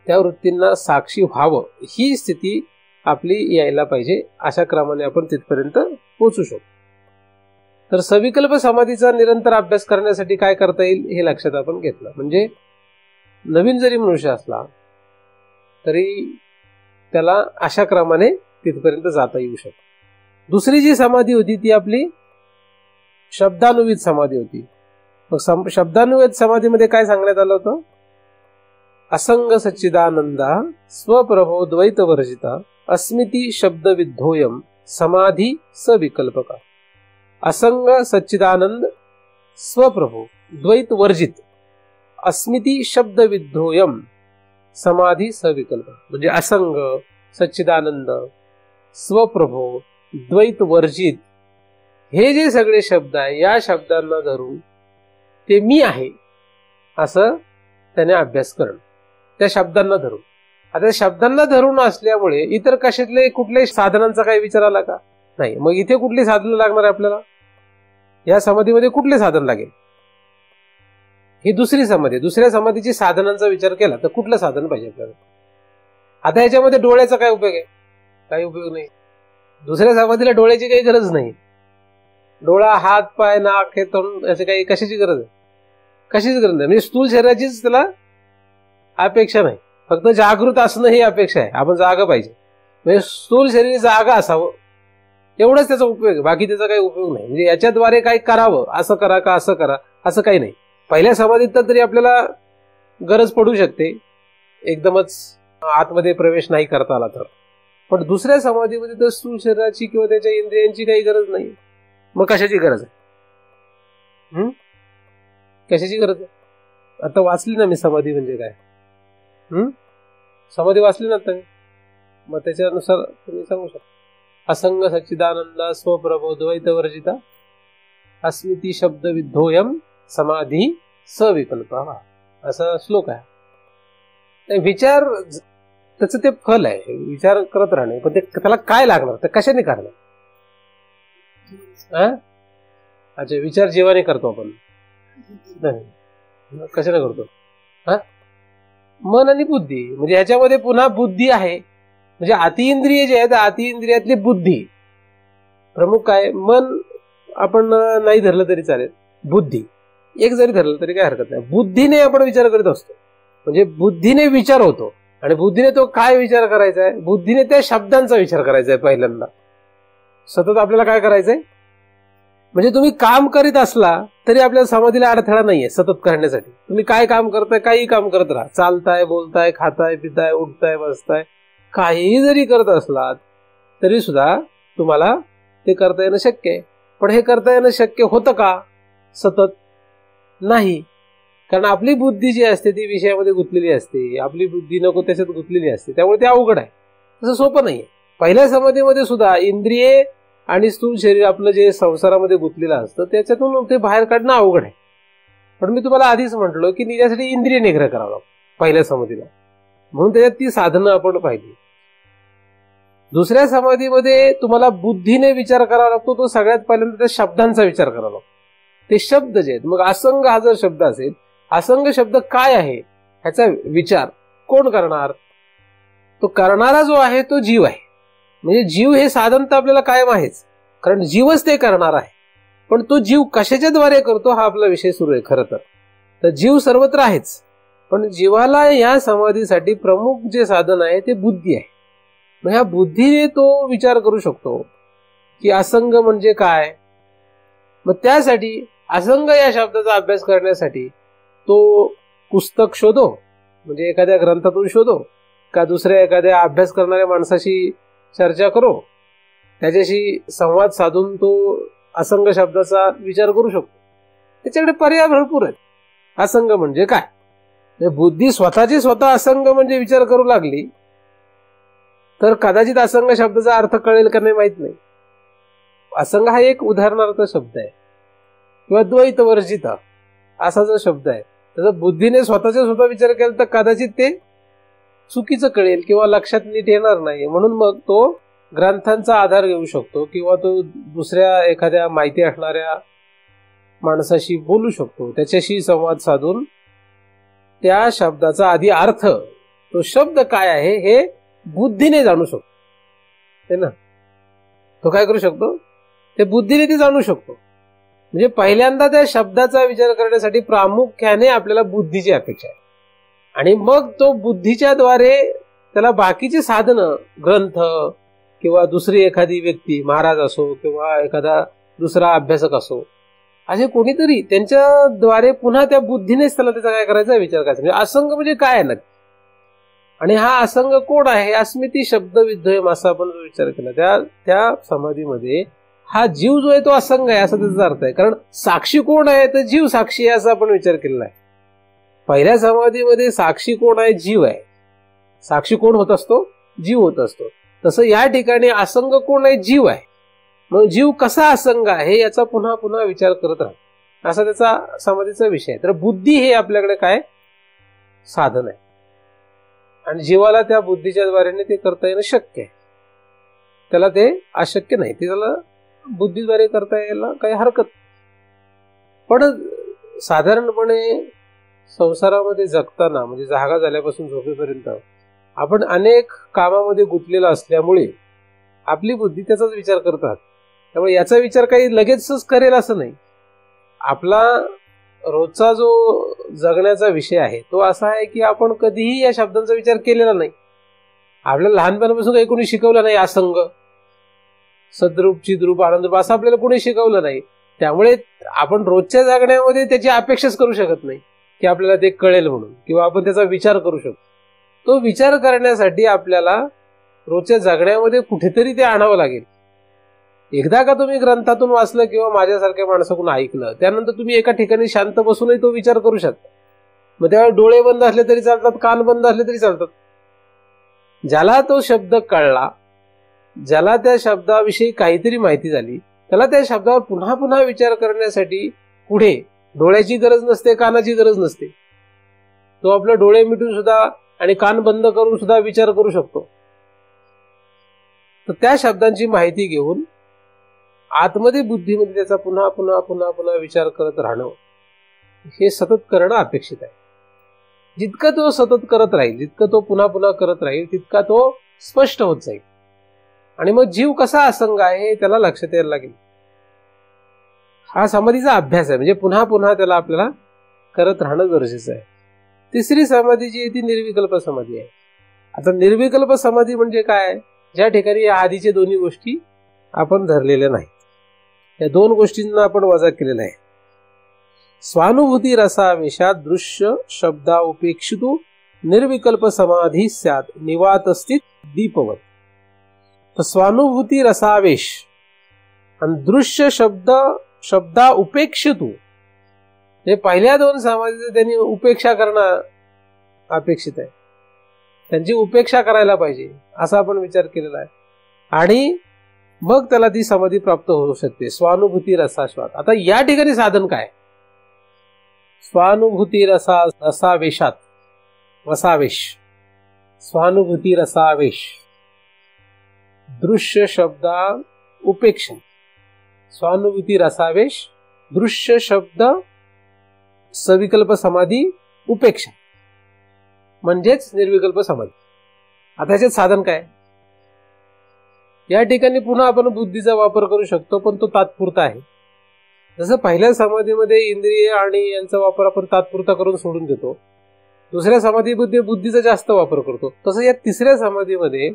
त्या वृत्तींना साक्षी व्हावं, ही स्थिती आपली यायला पाहिजे. अशा क्रमाने आपण तिथपर्यंत पोहोचू शकतो. तर सविकल्प समाधीचा निरंतर अभ्यास करण्यासाठी काय करता येईल हे लक्षात आपण घेतलं. म्हणजे नवीन जरी मनुष्य असला तरी त्याला अशा क्रमाने तिथपर्यंत जाता येऊ शकतो. दुसरी जी समाधी होती ती आपली शब्दानुवित समाधी होती. मग शब्दानुवित समाधीमध्ये काय सांगण्यात आलं होतं? असंग सच्चिदानंदा स्वप्रभो द्वैत वर्जिता अस्मिती शब्द विद्धोयम समाधी सविकल्पका. असंग सच्चिदानंद स्वप्रभो द्वैत वर्जित अस्मिती शब्द विद्धोयम समाधी सविकल्प. म्हणजे असंग सच्चिदानंद स्वप्रभो द्वैत वर्जित हे जे सगळे शब्द आहे या शब्दांना धरून ते मी आहे असं त्याने अभ्यास करणं. त्या शब्दांना धरून. आता शब्दांना धरून असल्यामुळे इतर कशातले कुठल्याही साधनांचा काही विचार आला का? नाही. मग इथे कुठली साधनं लागणार आहे आपल्याला? या समाधीमध्ये कुठले साधन लागेल? ही दुसरी समाधी. दुसऱ्या समाधीची साधनांचा विचार केला तर कुठलं साधन पाहिजे आपल्याला? आता याच्यामध्ये डोळ्याचा काय उपयोग आहे? काही उपयोग नाही. दुसऱ्या समाधीला डोळ्याची काही गरज नाही. डोळा, हात, पाय, नाक, हे तोंड याची काही कशाची गरज आहे? कशाची गरज नाही. म्हणजे स्थूल शरीराचीच त्याला अपेक्षा नाही. फक्त जागृत असणं ही अपेक्षा आहे. आपण जागा पाहिजे. म्हणजे स्थूल शरीर जागा असावं एवढंच त्याचा उपयोग आहे. बाकी त्याचा काही उपयोग नाही. म्हणजे याच्याद्वारे काय करावं, असं करा का असं करा असं काही नाही. पहिल्या समाधीत तरी आपल्याला गरज पडू शकते एकदमच आतमध्ये प्रवेश नाही करता आला तर. पण दुसऱ्या समाधीमध्ये तर स्थूल शरीराची किंवा त्याच्या इंद्रियांची काही गरज नाही. मग कशाची गरज आहे? कशाची गरज आहे? आता वाचली ना मी समाधी म्हणजे काय. समाधी वाचली ना आता. मग त्याच्यानुसार तुम्ही सांगू शकता. असंग सच्चिदानंद स्वप्रभो द्वैत वर्जिता अस्मिती शब्द विद्धोयम समाधी सविकल्प असा श्लोक आहे. विचार त्याचं ते फल आहे. विचार करत राहणे. पण ते त्याला काय लागणार? तर कशाने करणार? अच्छा, विचार जीवाने करतो आपण. कशाने करतो? मन आणि बुद्धी. म्हणजे ह्याच्यामध्ये पुन्हा बुद्धी आहे. म्हणजे अतिइंद्रिय जे आहेत अतिइंद्रियातली बुद्धी प्रमुख. काय? मन आपण नाही धरलं तरी चालेल. बुद्धी एक जरी धरलं तरी काय हरकत नाही. बुद्धीने आपण विचार करीत असतो. म्हणजे बुद्धीने विचार होतो. आणि बुद्धीने तो काय विचार करायचा आहे? बुद्धीने त्या शब्दांचा विचार करायचा आहे पहिल्यांदा. सतत आपल्याला काय करायचंय? म्हणजे तुम्ही काम करीत असला तरी आपल्या समाधीला अडथळा नाहीये सतत करण्यासाठी. तुम्ही काय काम करताय? काही काम करत राहा. चालताय, बोलताय, खाताय, पिताय, उठताय, बसताय, काहीही जरी करत असलात तरी सुद्धा तुम्हाला ते करता येणं शक्य आहे. पण हे करता येणं शक्य होतं का सतत? नाही. कारण आपली बुद्धी जी असते ती विषयामध्ये गुंतलेली असते. आपली बुद्धी नको त्याच्यात गुंतलेली असते. त्यामुळे ते अवघड आहे. तसं सोपं नाहीये. पहिल्या समाधीमध्ये सुद्धा इंद्रिये आणि स्थूल शरीर आपलं जे संसारामध्ये गुंतलेलं असतं त्याच्यातून ते बाहेर काढणं अवघड आहे. पण मी तुम्हाला आधीच म्हटलो की त्याच्यासाठी इंद्रिय निग्रह करावा लागतो पहिल्या समाधीला. म्हणून त्याच्यात ती साधनं आपण पाहिली. दुसऱ्या समाधीमध्ये तुम्हाला बुद्धीने विचार करावा लागतो. तो सगळ्यात पहिल्यांदा त्या शब्दांचा विचार करावा लागतो. ते शब्द जे आहेत. मग असंग हा जर शब्द असेल, असंग शब्द काय आहे ह्याचा विचार कोण करणार? तो करणारा जो आहे तो जीव आहे. म्हणजे जीव हे साधन तर आपल्याला कायम आहेच. कारण जीवच ते करणार आहे. पण तो जीव कशाच्या द्वारे करतो हा आपला विषय सुरू आहे खरं तर. तर जीव सर्वत्र आहेच. पण जीवाला या समाधीसाठी प्रमुख जे साधन आहे ते बुद्धी आहे. मग ह्या बुद्धीने तो विचार करू शकतो की असंग म्हणजे काय. मग त्यासाठी असंग या शब्दाचा अभ्यास करण्यासाठी तो पुस्तक शोधो. म्हणजे एखाद्या ग्रंथातून शोधो का दुसऱ्या एखाद्या अभ्यास करणाऱ्या माणसाशी चर्चा करो. त्याच्याशी संवाद साधून तो असंग शब्दाचा विचार करू शकतो. त्याच्याकडे पर्याय भरपूर आहेत. असंग म्हणजे काय? बुद्धी स्वतःची स्वतः असंग म्हणजे विचार करू लागली तर कदाचित असंग शब्दाचा अर्थ कळेल का नाही माहित नाही. असंग हा एक उदाहरणार्थ शब्द आहे. किंवा द्वैत वर्जित असा जो शब्द आहे त्याचा बुद्धीने स्वतःचा स्वतः विचार केला तर कदाचित ते चुकीचं कळेल किंवा लक्षात नीट येणार नाही. म्हणून मग तो ग्रंथांचा आधार घेऊ शकतो किंवा तो दुसऱ्या एखाद्या माहिती असणाऱ्या माणसाशी बोलू शकतो. त्याच्याशी संवाद साधून त्या शब्दाचा आधी अर्थ, तो शब्द काय आहे हे बुद्धीने जाणू शकतो. है ना? तो काय करू शकतो? ते बुद्धीने ते जाणू शकतो. म्हणजे पहिल्यांदा त्या शब्दाचा विचार करण्यासाठी प्रामुख्याने आपल्याला बुद्धीची अपेक्षा आहे, आणि मग तो बुद्धीच्या द्वारे त्याला बाकीची साधनं, ग्रंथ किंवा दुसरी एखादी व्यक्ती, महाराज असो किंवा एखादा दुसरा अभ्यासक असो, असे कोणीतरी त्यांच्याद्वारे पुन्हा त्या बुद्धीनेच त्याला त्याचा काय करायचा विचार करायचा. म्हणजे असंग म्हणजे काय आहे नक्की, आणि हा असंग कोण आहे, अस्मिती शब्द विद्वयम असा आपण जो विचार केला त्या समाधीमध्ये हा जीव जो आहे तो असंग आहे असा त्याचा अर्थ आहे. कारण साक्षी कोण आहे, तर जीव साक्षी आहे असा आपण विचार केलेला आहे. पहिल्या समाधीमध्ये साक्षी कोण आहे, जीव आहे. साक्षी कोण होत असतो, जीव होत असतो. तसं या ठिकाणी असंग कोण आहे, जीव आहे. मग जीव कसा असंग आहे याचा पुन्हा पुन्हा विचार करत राहतो, असा त्याचा समाधीचा विषय आहे. तर बुद्धी हे आपल्याकडे काय साधन आहे, आणि जीवाला त्या बुद्धीच्या द्वारे ते करता येणं शक्य आहे. त्याला ते अशक्य नाही, ते त्याला बुद्धीद्वारे करता यायला काही हरकत. पण साधारणपणे संसारामध्ये जगताना, म्हणजे जागा झाल्यापासून झोपेपर्यंत आपण अनेक कामामध्ये गुंतलेला असल्यामुळे आपली बुद्धी त्याचाच विचार करत राहते. त्यामुळे याचा विचार काही लगेचच करेल असं नाही. आपला रोजचा जो जगण्याचा विषय आहे तो असा आहे की आपण कधीही या शब्दांचा विचार केलेला नाही. आपल्याला लहानपणापासून काही कोणी शिकवलं नाही. असंग, सद्रूप, चिद्रूप, आनंदरूप असं आपल्याला कोणी शिकवलं नाही. त्यामुळे आपण रोजच्या जगण्यामध्ये त्याची अपेक्षाच करू शकत नाही की आपल्याला ते कळेल म्हणून, किंवा आपण त्याचा विचार करू शकतो. तो विचार करण्यासाठी आपल्याला रोजच्या जगण्यामध्ये कुठेतरी ते आणावं लागेल. एकदा का तुम्ही ग्रंथातून वाचलं किंवा माझ्यासारख्या माणसाकडून ऐकलं, त्यानंतर तुम्ही एका ठिकाणी शांत बसूनही तो विचार करू शकता. मग त्यावेळेस डोळे बंद असले तरी चालतात, कान बंद असले तरी चालतात. ज्याला तो शब्द कळला, ज्याला त्या शब्दाविषयी काहीतरी माहिती झाली, त्याला त्या शब्दावर पुन्हा पुन्हा विचार करण्यासाठी पुढे डोळ्याची गरज नसते, कानाची गरज नसते. तो आपले डोळे मिटून सुद्धा आणि कान बंद करून सुद्धा विचार करू शकतो. तर त्या शब्दांची माहिती घेऊन आतमध्ये, बुद्धीमध्ये त्याचा पुन्हा पुन्हा पुन्हा पुन्हा विचार करत राहणं, हे सतत करणं अपेक्षित आहे. जितकं तो सतत करत राहील, जितकं तो पुन्हा पुन्हा करत राहील, तितका तो स्पष्ट होत जाईल. आणि मग जीव कसा असंग आहे हे त्याला लक्षात यायला लागेल. हा समाधीचा अभ्यास आहे, म्हणजे पुन्हा पुन्हा त्याला आपल्याला करत राहणं गरजेचं आहे. तिसरी समाधी जी आहे ती निर्विकल्प समाधी आहे. आता निर्विकल्प समाधी म्हणजे काय, ज्या ठिकाणी या आधीचे दोन्ही गोष्टी आपण धरलेल्या नाहीत. या दोन गोष्टींना आपण वजा केलेला आहे. स्वानुभूती रसावेशात दृश्य शब्दा उपेक्षितु निर्विकल्प समाधी स्यात् निवातस्थित दीपवत. तर स्वानुभूती रसावेश आणि दृश्य शब्दा उपेक्षितु, हे पहिल्या दोन समाधीचं त्यांनी उपेक्षा करणं अपेक्षित आहे. त्यांची उपेक्षा करायला पाहिजे असा आपण विचार केलेला आहे, आणि मग त्याला ती समाधी प्राप्त होऊ शकते. स्वानुभूती रसास्वाद. आता या ठिकाणी साधन काय, स्वानुभूती रसावेशात, रसावेश, स्वानुभूती रसावेश, दृश्य शब्दा उपेक्षा, स्वानुभूती रसावेश, दृश्य शब्द सविकल्प समाधी उपेक्षा, म्हणजेच निर्विकल्प समाधी. आता ह्याच्यात साधन काय, या ठिकाणी पुन्हा आपण बुद्धीचा वापर करू शकतो, पण तो तात्पुरता आहे. जसं पहिल्या समाधीमध्ये इंद्रिय आणि यांचा वापर आपण तात्पुरता करून सोडून देतो, दुसऱ्या समाधीमध्ये बुद्धीचा जास्त वापर करतो, तसं या तिसऱ्या समाधीमध्ये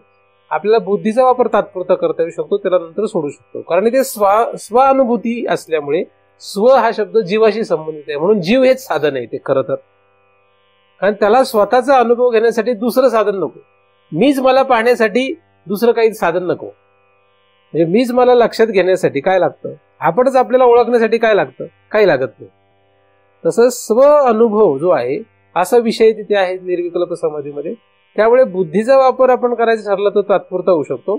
आपल्याला बुद्धीचा वापर तात्पुरता करता येऊ शकतो, त्याला नंतर सोडू शकतो. कारण ते स्वानुभूती असल्यामुळे स्व हा शब्द जीवाशी संबंधित आहे, म्हणून जीव हेच साधन आहे ते खरं तर. कारण त्याला स्वतःचा अनुभव घेण्यासाठी दुसरं साधन नको, मीच मला पाहण्यासाठी दुसरं काही साधन नको. म्हणजे मीच मला लक्षात घेण्यासाठी काय लागतं, आपणच आपल्याला ओळखण्यासाठी काय लागतं, काही लागत नाही. तसं स्व अनुभव जो आहे असा विषय तिथे आहे निर्विकल्प समाधीमध्ये. त्यामुळे बुद्धीचा वापर आपण करायचा ठरला तर तात्पुरता होऊ शकतो.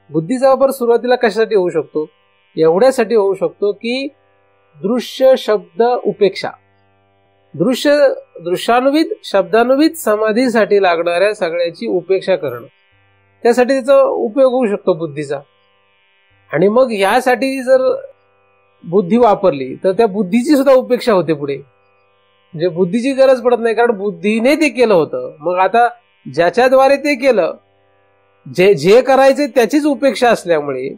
बुद्धीचा वापर सुरुवातीला कशासाठी होऊ शकतो, एवढ्यासाठी होऊ शकतो की दृश्य शब्द उपेक्षा, दृश्यानुवित शब्दानुवित समाधीसाठी लागणाऱ्या सगळ्याची उपेक्षा करणं, त्यासाठी त्याचा उपयोग होऊ शकतो बुद्धीचा. आणि मग यासाठी जर बुद्धी वापरली तर त्या बुद्धीची सुद्धा उपेक्षा होते पुढे. म्हणजे बुद्धीची गरज पडत नाही, कारण बुद्धीने ते केलं होतं. मग आता ज्याच्याद्वारे ते केलं, जे करायचे त्याचीच उपेक्षा असल्यामुळे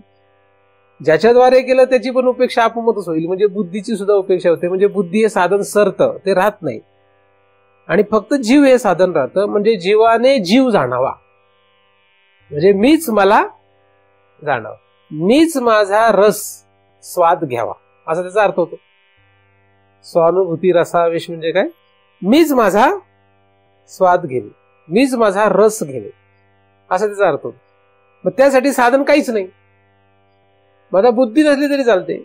ज्याच्याद्वारे केलं त्याची पण उपेक्षा आपोआपच होईल, म्हणजे बुद्धीची सुद्धा उपेक्षा होते. म्हणजे बुद्धी हे साधन सरतं, ते राहत नाही, आणि फक्त जीव हे साधन राहतं. म्हणजे जीवाने जीव जाणावा, म्हणजे मीच मला जाणावा, मीच माझा रस स्वाद घ्यावा, असा त्याचा अर्थ होतो. स्वानुभूती रसावेश म्हणजे काय? मीच माझा स्वाद घेणे, मीच माझा रस घेणे, असा त्याचा अर्थ होतो. मग त्यासाठी साधन काहीच नाही. माझा बुद्धी नसली तरी चालते.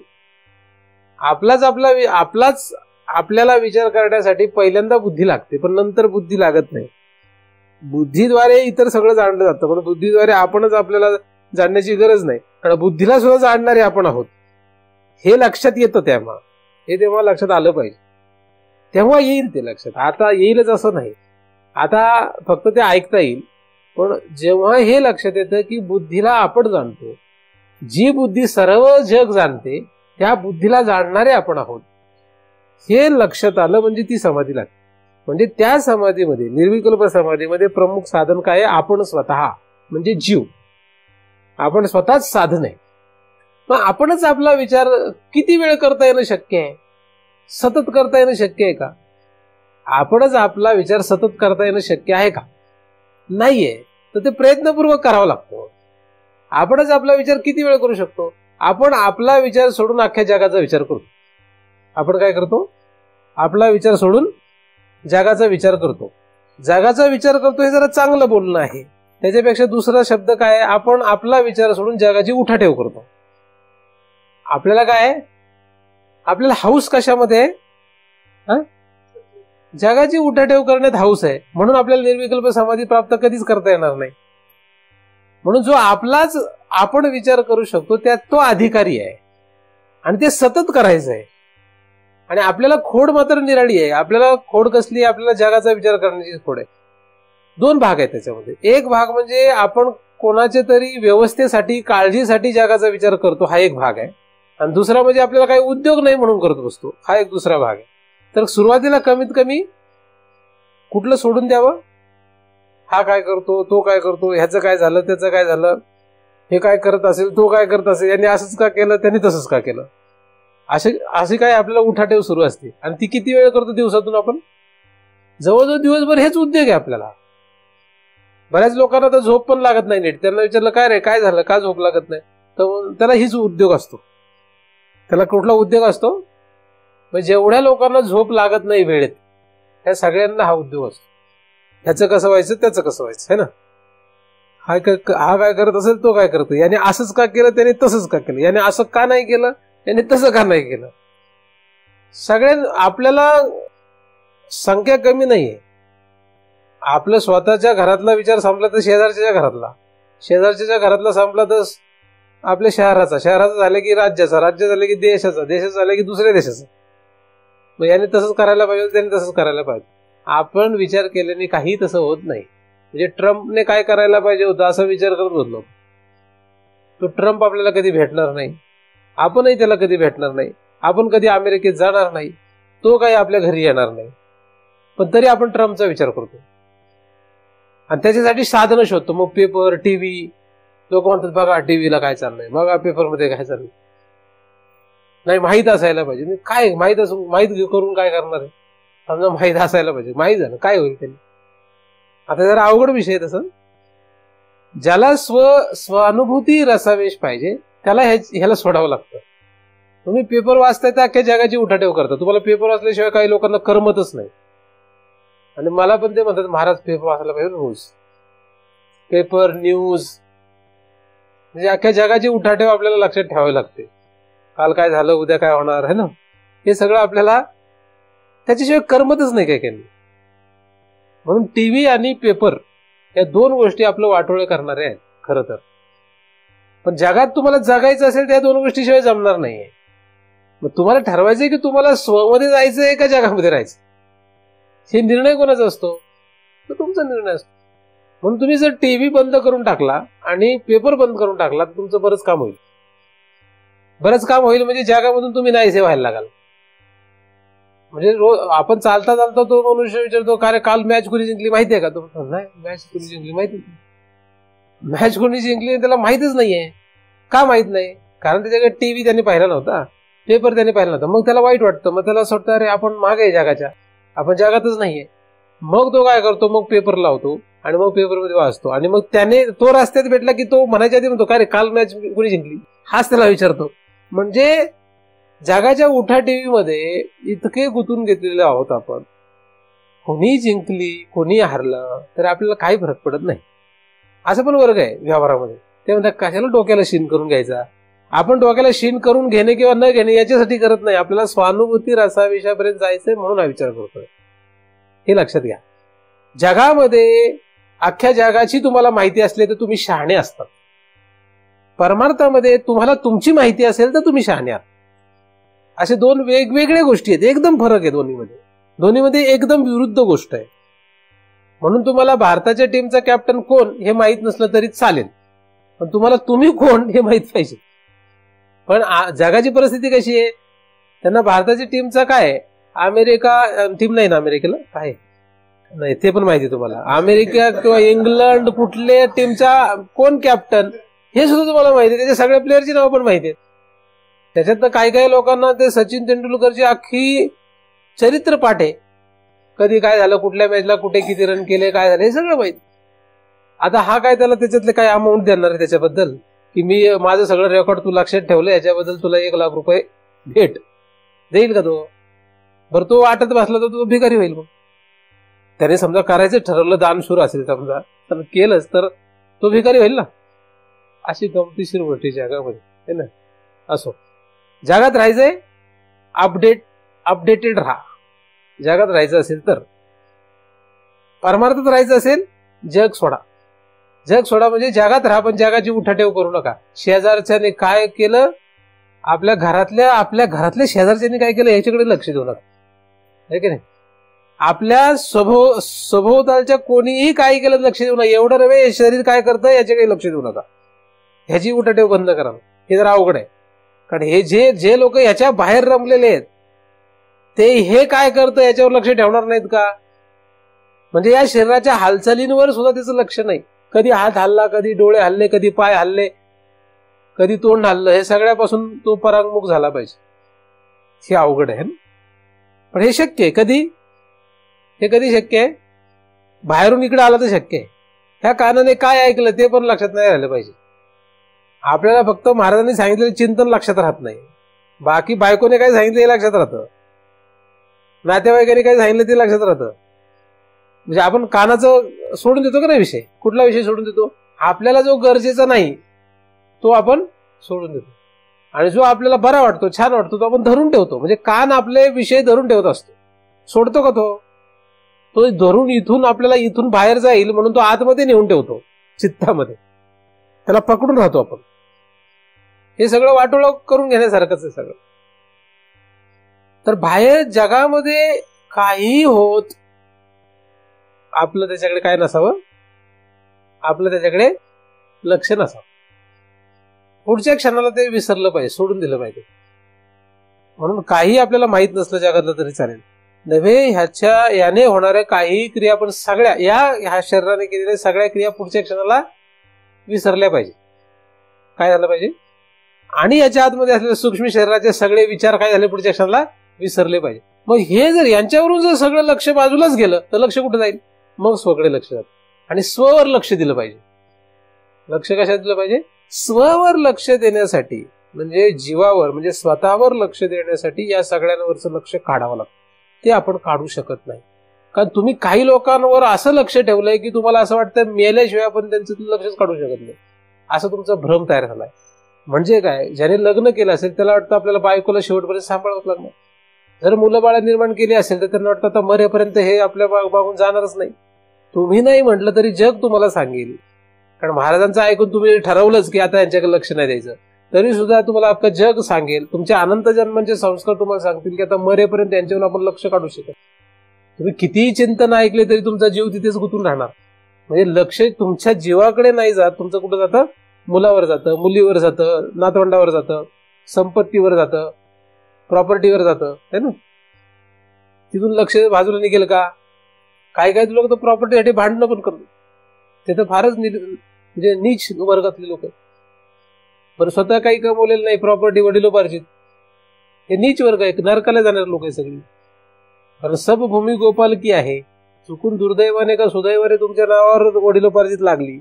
आपल्याला विचार करण्यासाठी पहिल्यांदा बुद्धी लागते, पण नंतर बुद्धी लागत नाही. बुद्धीद्वारे इतर सगळं जाणलं जातं, पण बुद्धीद्वारे आपणच आपल्याला जाणण्याची गरज नाही, कारण बुद्धीला सुद्धा जाणणारे आपण आहोत. हे लक्षात येतं तेव्हा लक्षात आलं पाहिजे, तेव्हा येईल ते लक्षात. आता येईलच असं नाही, आता फक्त ते ऐकता येईल. पण जेव्हा हे लक्षात येतं की बुद्धीला आपण जाणतो, जी बुद्धी सर्व जग जाणते त्या बुद्धीला जाणणारे आपण आहोत, हे लक्षात आलं म्हणजे ती समाधी लागते. म्हणजे त्या समाधीमध्ये, निर्विकल्प समाधीमध्ये प्रमुख साधन काय आहे? आपण स्वतः, म्हणजे जीव. आपण स्वतःच साधन आहे. मग आपणच आपला विचार किती वेळ करता येणं शक्य आहे? सतत करता येणं शक्य आहे का? आपणच आपला विचार सतत करता येणं शक्य आहे का? नाहीये. तर ते प्रयत्नपूर्वक करावा लागतो. आपणच आपला विचार किती वेळ करू शकतो? आपण आपला विचार सोडून अख्ख्या जगाचा विचार करतो. आपण काय करतो? आपला विचार सोडून जगाचा विचार करतो. जगाचा विचार करतो हे जरा चांगलं बोलणं आहे. त्याच्यापेक्षा दुसरा शब्द काय आहे? आपण आपला विचार सोडून जगाची उठाठेव करतो. आपल्याला काय आहे? आपल्याला हाऊस कशामध्ये आहे? जगाची उठाठेव करण्यात हाऊस आहे. म्हणून आपल्याला निर्विकल्प समाधी प्राप्त कधीच करता येणार नाही. म्हणून जो आपलाच आपण विचार करू शकतो त्यात तो अधिकारी आहे, आणि ते सतत करायचं आहे. आणि आपल्याला खोड मात्र निराळी आहे. आपल्याला खोड कसली? आपल्याला जगाचा विचार करण्याची खोड आहे. दोन भाग आहेत त्याच्यामध्ये. एक भाग म्हणजे आपण कोणाच्या तरी व्यवस्थेसाठी, काळजीसाठी जगाचा विचार करतो, हा एक भाग आहे. आणि दुसरा म्हणजे आपल्याला काही उद्योग नाही म्हणून करत बसतो, हा एक दुसरा भाग आहे. तर सुरुवातीला कमीत कमी कुठलं सोडून द्यावं? हा काय करतो, तो काय करतो, ह्याचं काय झालं, त्याचं काय झालं, हे काय करत असेल, तो काय करत असेल, यांनी असंच का केलं, त्यांनी तसंच का केलं, अशी काय आपल्याला उठाठेव सुरू असते. आणि ती किती वेळ करतो दिवसातून आपण? जवळजवळ दिवसभर हेच उद्योग आहे आपल्याला. बऱ्याच लोकांना तर झोप पण लागत नाही नीट. त्यांना विचारलं काय रे, काय झालं, का झोप लागत नाही, तर त्याला हीच उद्योग असतो. त्याला कुठला उद्योग असतो? म्हणजे जेवढ्या लोकांना झोप लागत नाही वेळेत, त्या सगळ्यांना हा उद्योग असतो. ह्याचं कसं व्हायचं, त्याचं कसं व्हायचं, है ना. हा काय करत असेल, तो काय करतो, याने असंच का केलं, त्याने तसंच का केलं, याने असं का नाही केलं, याने तसं का नाही केलं. आपल्याला संख्या कमी नाहीये. आपलं स्वतःच्या घरातला विचार संपला तर शेजारच्या घरातला, शेजारच्या घरातला संपला तर आपल्या शहराचा झालं की राज्याचा, राज्य झालं की देशाचा, देशाचा झालं की दुसऱ्या देशाचा. मग याने तसंच करायला पाहिजे, त्याने तसंच करायला पाहिजे. आपण विचार केल्याने काही तसं होत नाही. म्हणजे ट्रम्पने काय करायला पाहिजे होतं असा विचार करत होतो. तो ट्रम्प आपल्याला कधी भेटणार नाही, आपणही त्याला कधी भेटणार नाही, आपण कधी अमेरिकेत जाणार नाही, तो काही आपल्या घरी येणार नाही. पण तरी आपण ट्रम्पचा विचार करतो आणि त्याच्यासाठी साधनं शोधतो. मग पेपर, टीव्ही. लोक म्हणतात बघा टीव्हीला काय चाललंय, बघा पेपरमध्ये काय चाललंय. नाही, माहीत असायला पाहिजे. काय माहीत करून काय करणार आहे? समजा माहीत असायला पाहिजे. माहीत झालं काय होईल त्यांनी? आता जरा अवघड विषय तसं. ज्याला स्वानुभूती रसावेश पाहिजे त्याला ह्याला सोडावं लागतं. तुम्ही पेपर वाचताय तर अख्ख्या जगाची उठाठेव करता. तुम्हाला पेपर वाचल्याशिवाय काही लोकांना करमतच नाही. आणि मला पण ते म्हणतात महाराज पेपर वाचायला पाहिजे रोज. पेपर, न्यूज, म्हणजे अख्ख्या जगाची उठाठेव आपल्याला लक्षात ठेवावी लागते. काल काय झालं, उद्या काय होणार, है ना. हे सगळं आपल्याला त्याच्याशिवाय करमतच नाही काही. म्हणून टीव्ही आणि पेपर या दोन गोष्टी आपलं वाटोळे करणारे आहेत खरं तर. पण जगात तुम्हाला जगायचं असेल त्या दोन गोष्टीशिवाय जमणार नाहीये. मग तुम्हाला ठरवायचंय की तुम्हाला स्वमध्ये जायचंय का जगामध्ये राहायचं. हे निर्णय कोणाचा असतो? तो तुमचा निर्णय असतो. म्हणून तुम्ही जर टीव्ही बंद करून टाकला आणि पेपर बंद करून टाकला तर तुमचं बरंच काम होईल. बरंच काम होईल म्हणजे जगामधून तुम्ही नाहीसे व्हायला लागाल. म्हणजे रोज आपण चालता चालता तो मनुष्य विचारतो का रे काल मॅच कोणी जिंकली माहितीये का? तो नाही, मॅच कोणी जिंकली माहिती. मॅच कोणी जिंकली त्याला माहितच नाहीये. का माहित नाही? कारण त्याच्याकडे टीव्ही त्यांनी पाहिला नव्हता, पेपर त्यांनी पाहिला नव्हता. मग त्याला वाईट वाटतं, मग त्याला असं वाटतं अरे आपण मागे आहे जगाच्या, आपण जगातच नाहीये. मग तो काय करतो, मग पेपर लावतो आणि मग पेपरमध्ये वाचतो. आणि मग त्याने तो रस्त्यात भेटला की तो म्हणायच्या आधी म्हणतो काय रे काल मॅच कोणी जिंकली, हाच त्याला विचारतो. म्हणजे जगाच्या उठा टीव्ही मध्ये इतके गुंतून घेतलेले आहोत आपण, कोणी जिंकली कोणी हारलं तर आपल्याला काही फरक पडत नाही. असं पण वर्ग आहे व्यवहारामध्ये. ते म्हणतात कशाला डोक्याला शीन करून घ्यायचा. आपण डोक्याला शीन करून घेणे किंवा न घेणे याच्यासाठी करत नाही, आपल्याला स्वानुभूती रसाविषयापर्यंत जायचंय म्हणून हा विचार करतोय. हे लक्षात घ्या. जगामध्ये अख्ख्या जगाची तुम्हाला माहिती असली तर तुम्ही शहाणे असतात. परमार्थामध्ये तुम्हाला तुमची माहिती असेल तर तुम्ही शहाणे आहात. असे दोन वेगवेगळ्या गोष्टी आहेत, एकदम फरक आहे दोन्हीमध्ये. दोन्हीमध्ये एकदम विरुद्ध गोष्ट आहे. म्हणून तुम्हाला भारताच्या टीमचा कॅप्टन कोण हे माहित नसलं तरी चालेल, पण तुम्हाला तुम्ही कोण हे माहित पाहिजे. पण जगाची परिस्थिती कशी आहे, त्यांना भारताची टीमचा काय, अमेरिका टीम नाही ना, अमेरिकेला काय नाही ते पण माहिती तुम्हाला. अमेरिका किंवा इंग्लंड कुठल्या टीमचा कोण कॅप्टन हे सुद्धा तुम्हाला माहिती आहे. त्याच्या सगळ्या प्लेअरची नाव पण माहिती आहे. त्याच्यात तर काही काही लोकांना ते सचिन तेंडुलकरची अख्खी चरित्र पाठ आहे. कधी काय झालं, कुठल्या मॅचला कुठे किती रन केले, काय झालं हे सगळं माहिती. आता हा काय त्याला त्याच्यातले काय अमाऊंट देणार आहे त्याच्याबद्दल की मी माझं सगळं रेकॉर्ड तू लक्षात ठेवलं याच्याबद्दल तुला 1 लाख रुपये भेट देईल का तो? बरं तो वाटत बसला तर तो भिकारी होईल. मग त्याने समजा करायचं ठरवलं, दानशूर असेल समजा, तर केलंच तर तो भिकारी होईल ना. अशी गमतीशीर गोष्टी जगामध्ये ना. असो, जगात राहायचंय, अपडेटेड राहा. जगात राहायचं असेल तर. परमार्थात राहायचं असेल जग सोडा. जग सोडा म्हणजे जगात राहा, पण जगाची उठाठेव करू नका. शेजारच्याने काय केलं, आपल्या घरातल्या शेजारच्याने काय केलं याच्याकडे लक्ष देऊ नका, आहे की नाही. आपल्या सभोवतालच्या कोणीही काय केलं लक्ष देऊ नका. एवढं नव्हे शरीर काय करतं याच्याकडे लक्ष देऊ नका. ह्याची उठाठेव बंद करा. हे जरा अवघड आहे, कारण हे जे लोक ह्याच्या बाहेर रमलेले आहेत ते हे काय करतं याच्यावर लक्ष ठेवणार नाहीत का. म्हणजे या शरीराच्या हालचालींवर सुद्धा त्याचं लक्ष नाही. कधी हात हल्ला, कधी डोळे हल्ले, कधी पाय हल्ले, कधी तोंड हल्लं, हे सगळ्यापासून तो परांगमुख झाला पाहिजे. हे अवघड आहे. पण हे शक्य आहे. कधी शक्य आहे, बाहेरून इकडे आलं तर शक्य आहे. ह्या कानाने काय ऐकलं ते पण लक्षात नाही राहिलं पाहिजे. आपल्याला फक्त महाराजांनी सांगितलेलं चिंतन लक्षात राहत नाही, बाकी बायकोने काय सांगितलं हे लक्षात राहतं, नातेवाईकांनी काय सांगितलं ते लक्षात राहतं. म्हणजे आपण कानाचं सोडून देतो का नाही विषय, कुठला विषय सोडून देतो, आपल्याला जो गरजेचा नाही तो आपण सोडून देतो, आणि जो आपल्याला बरा वाटतो छान वाटतो तो आपण धरून ठेवतो. म्हणजे कान आपले विषय धरून ठेवत असतो. सोडतो का तो धरून इथून बाहेर जाईल म्हणून तो आतमध्ये नेऊन ठेवतो चित्तामध्ये, त्याला पकडून राहतो आपण. हे सगळं वाटोळं करून घेण्यासारखंच आहे सगळं. तर बाहेर जगामध्ये काही होत आपलं त्याच्याकडे काय नसावं, आपलं त्याच्याकडे लक्ष नसावं. पुढच्या क्षणाला ते विसरलं पाहिजे, सोडून दिलं पाहिजे. म्हणून काही आपल्याला माहित नसलं जगातलं तरी चालेल, नव्हे याने होणाऱ्या काही क्रिया पण सगळ्या ह्या शरीराने केलेल्या सगळ्या क्रिया पुढच्या क्षणाला विसरल्या पाहिजे. काय झालं पाहिजे, आणि याच्या आतमध्ये असलेले सूक्ष्म शरीराचे सगळे विचार काय झाले पुढच्या क्षणाला विसरले पाहिजे. मग हे जर यांच्यावरून जर सगळं लक्ष बाजूलाच गेलं तर लक्ष कुठे जाईल, मग स्वकडे लक्ष जातं. आणि स्ववर लक्ष दिलं पाहिजे. लक्ष कशात दिलं पाहिजे, स्ववर लक्ष देण्यासाठी, म्हणजे जीवावर, म्हणजे स्वतःवर लक्ष देण्यासाठी या सगळ्यांवरचं लक्ष काढावं लागतं. ते आपण काढू शकत नाही, कारण तुम्ही काही लोकांवर असं लक्ष ठेवलंय की तुम्हाला असं वाटतं मेल्याशिवाय आपण त्यांचं लक्षच काढू शकत नाही. असं तुमचा भ्रम तयार झालाय. म्हणजे काय, ज्याने लग्न केलं असेल त्याला वाटतं आपल्याला बायकोला शेवटपर्यंत सांभाळावं लागणार. जर मुलं बाळा निर्माण केली असेल तर त्यांना वाटतं आता मरेपर्यंत हे आपल्या मागून जाणारच नाही. तुम्ही नाही म्हटलं तरी जग तुम्हाला सांगेल, कारण महाराजांचं ऐकून तुम्ही ठरवलंच की आता यांच्याकडे लक्ष नाही द्यायचं, तरी सुद्धा तुम्हाला अख्खं जग सांगेल. तुमच्या अनंत जन्मांचे संस्कार तुम्हाला सांगतील की आता मरेपर्यंत यांच्यावर आपण लक्ष काढू शकत. तुम्ही कितीही चिंतन ऐकले तरी तुमचा जीव तिथेच गुंतून राहणार. म्हणजे लक्ष तुमच्या जीवाकडे नाही जात, तुमचं कुठं जातं, मुलावर जातं, मुलीवर जातं, नातवंडावर जातं, संपत्तीवर जातं, प्रॉपर्टीवर जातं, है ना. तिथून लक्ष बाजूला निघेल का. काय काय लोक तर प्रॉपर्टीसाठी भांडणं पण करतात. ते तर फारच म्हणजे नीच वर्गातले लोक. पण स्वतः काही कमवलेलं नाही, प्रॉपर्टी वडिलोपार्जित, हे नीच वर्ग आहे, नरकाला जाणारे लोक आहे सगळी. कारण सब भूमी गोपाल की आहे. चुकून दुर्दैवाने का सुदैवाने तुमच्या नावावर वडिलोपार्जित लागली,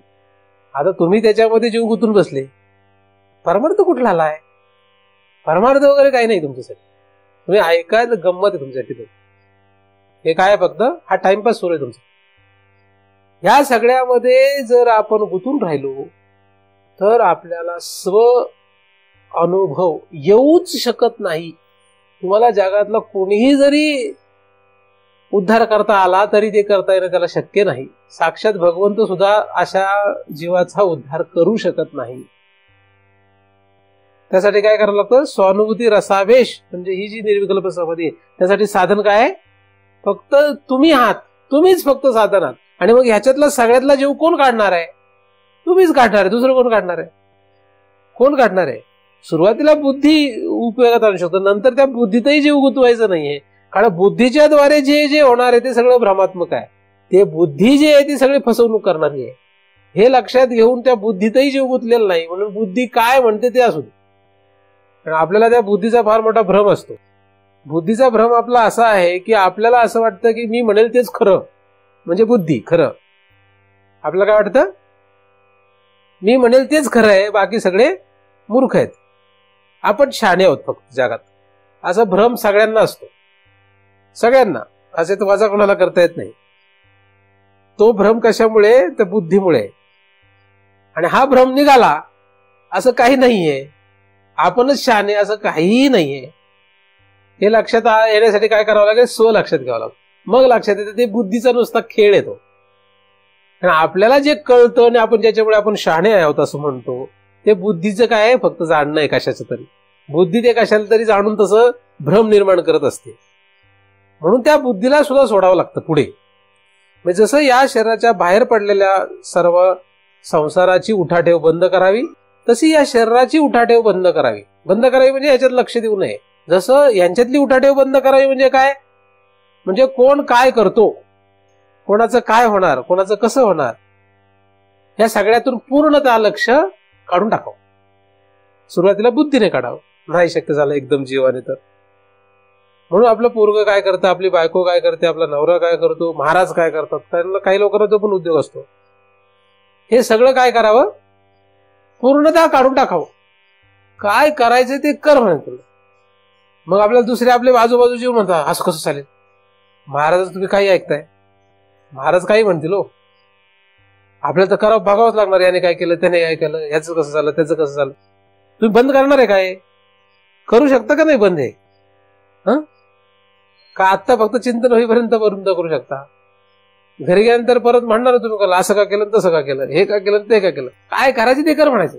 आता तुम्ही त्याच्यामध्ये जीव गुंतून बसले. परमार्थ कुठला आलाय? परमार्थ वगैरे काही नाही तुमच्यासाठी. तुम्ही ऐकायला गंमत आहे तुमच्यासाठी. हे काय फक्त हा टाइमपास सुरू आहे तुमचा. या सगळ्यामध्ये जर आपण गुंतून राहिलो तर आपल्याला स्व अनुभव येऊच शकत नाही. तुम्हाला जगातला कोणीही जरी उद्धार करता आला तरी ते करता येणं त्याला शक्य नाही. साक्षात भगवंत सुद्धा अशा जीवाचा उद्धार करू शकत नाही. त्यासाठी काय करावं लागतं? स्वानुभूती रसावेश, म्हणजे ही जी निर्विकल्प समाधी आहे त्यासाठी साधन काय आहे? फक्त तुम्ही आहात, तुम्हीच फक्त साधन आहात. आणि मग ह्याच्यातला सगळ्यातला जीव कोण काढणार आहे? तुम्हीच काढणार आहे, दुसरं कोण काढणार आहे? कोण काढणार आहे? सुरुवातीला बुद्धी उपयोगात आणू शकतो, नंतर त्या बुद्धीतही जीव गुंतवायचं नाहीये. कारण बुद्धीच्या द्वारे जे जे होणार आहे ते सगळं भ्रमात्मक आहे. ते बुद्धी जे आहे ती सगळी फसवणूक करणारी आहे. हे लक्षात घेऊन त्या बुद्धीतही जीव गुंतलेला नाही. म्हणून बुद्धी काय म्हणते ते असू दे. कारण आपल्याला त्या बुद्धीचा फार मोठा भ्रम असतो. बुद्धीचा भ्रम आपला असा आहे की आपल्याला असं वाटतं की मी म्हणेल तेच खरं, म्हणजे बुद्धी खरं. आपल्याला काय वाटतं? मी म्हणेल तेच खरं आहे, बाकी सगळे मूर्ख आहेत, आपण शहाणे आहोत फक्त जगात, असा भ्रम सगळ्यांना असतो. सगळ्यांना असे तर माझा कोणाला करता येत नाही. तो भ्रम कशामुळे? तर बुद्धीमुळे. आणि हा भ्रम निघाला असं काही नाहीये, आपणच शहाणे असं काहीही नाहीये. हे लक्षात येण्यासाठी काय करावं लागेल? स्व लक्षात घ्यावं लागेल. मग लक्षात येते ते बुद्धीचा नुसता खेळ येतो. आपल्याला जे कळतं आणि आपण ज्याच्यामुळे आपण शहाणे आहोत असं म्हणतो ते बुद्धीचं काय आहे? फक्त जाणणं आहे कशाचं तरी. बुद्धी ते कशाला तरी जाणून तसं भ्रम निर्माण करत असते. म्हणून त्या बुद्धीला सुद्धा सोडावं लागतं पुढे. म्हणजे जसं या शरीराच्या बाहेर पडलेल्या सर्व संसाराची उठाठेव बंद करावी, तशी या शरीराची उठाठेव बंद करावी. बंद करावी म्हणजे याच्यात लक्ष देऊ नये. जसं यांच्यातली उठाठेव बंद करावी म्हणजे काय? म्हणजे कोण काय करतो, कोणाचं काय होणार, कोणाचं कसं होणार, या सगळ्यातून पूर्णतः लक्ष काढून टाकावं. सुरुवातीला बुद्धीने काढावं, नाही शक्य झालं एकदम जीवाने तर. म्हणून आपलं पोरगं काय करतं, आपली बायको काय करते, आपला नवरा काय करतो, महाराज काय करतात, त्यांना काही लोकांना तो पण उद्योग असतो. हे सगळं काय करावं? पूर्णतः काढून टाकावं. काय करायचं ते कर म्हणतो. मग आपल्याला दुसरे आपले आजूबाजूचे येऊन म्हणतात असं कसं चालेल, महाराज तुम्ही काही ऐकताय, महाराज काही म्हणतील हो, आपल्याला तर करावं, बघावंच लागणार. याने काय केलं, त्याने काय केलं, ह्याचं कसं झालं, त्याचं कसं झालं. तुम्ही बंद करणार आहे काय? करू शकता का नाही बंद? हे का आत्ता फक्त चिंतन होईपर्यंत बंद करू शकता? घरी गेल्यानंतर परत म्हणणार तुम्ही कला असं का केलं, तसं का केलं, हे का केलं, ते का केलं. काय करायचं ते कर म्हणायचं.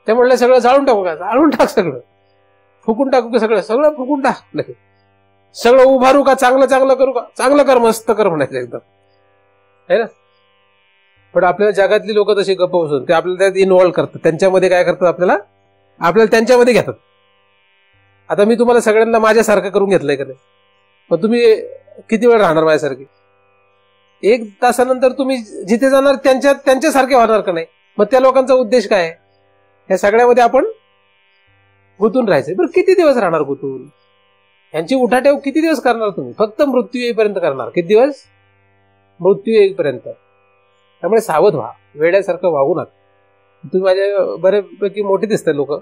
ते म्हणलं सगळं जाळून टाकू का? जाळून टाक, सगळं फुकून टाकू का? सगळं सगळं फुकून टाक. सगळं उभारू का? चांगलं चांगलं करू का? चांगलं कर, मस्त कर म्हणायचं एकदम, है ना. पण आपल्याला जगातली लोक तशी गप्प बसून ते आपल्याला त्यात इन्व्हॉल्व करतात. त्यांच्यामध्ये काय करतात? आपल्याला त्यांच्यामध्ये घेतात. आता मी तुम्हाला सगळ्यांना माझ्यासारखं करून घेतलंय का नाही? मग तुम्ही किती वेळ राहणार माझ्यासारखे? 1 तासानंतर तुम्ही जिथे जाणार त्यांच्यासारखे होणार का नाही? मग त्या लोकांचा उद्देश काय आहे? या सगळ्यामध्ये आपण गुंतून राहायचंय. बरं किती दिवस राहणार गुंतून? यांची उठाठेव किती दिवस करणार तुम्ही? फक्त मृत्यू येईपर्यंत करणार. किती दिवस? मृत्यू येईपर्यंत. त्यामुळे सावध व्हा, वेड्यासारखं वागू नका. तुम्ही माझ्या बऱ्यापैकी मोठे दिसतात लोक,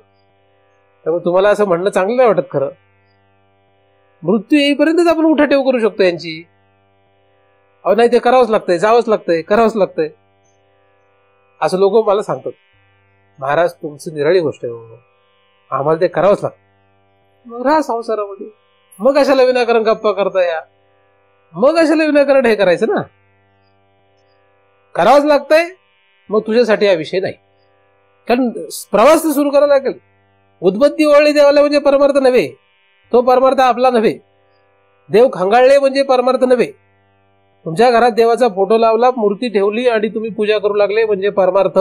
त्यामुळे तुम्हाला असं म्हणणं चांगलं नाही वाटत. खरं मृत्यू येईपर्यंतच आपण उठाठेव करू शकतो यांची. अहो नाही, ते करावंच लागतंय, जावंच लागतंय, करावंच लागतंय असं लोक मला सांगतात. महाराज तुमची निराळी गोष्ट आहे, आम्हाला ते करावंच लागतं. मग राहा संसारामध्ये. मग कशाला विनाकारण गप्पा करता या? मग कशाला विनाकारण हे करायचं ना? करावंच लागतंय. मग तुझ्यासाठी हा विषय नाही, कारण प्रवास तर सुरू करावा लागेल. उद्बत्ती ओळली देवाला म्हणजे परमार्थ नव्हे, तो परमार्थ आपला नव्हे. देव खंगाळले म्हणजे परमार्थ नव्हे. तुमच्या घरात देवाचा फोटो लावला, मूर्ती ठेवली आणि तुम्ही पूजा करू लागले म्हणजे परमार्थ.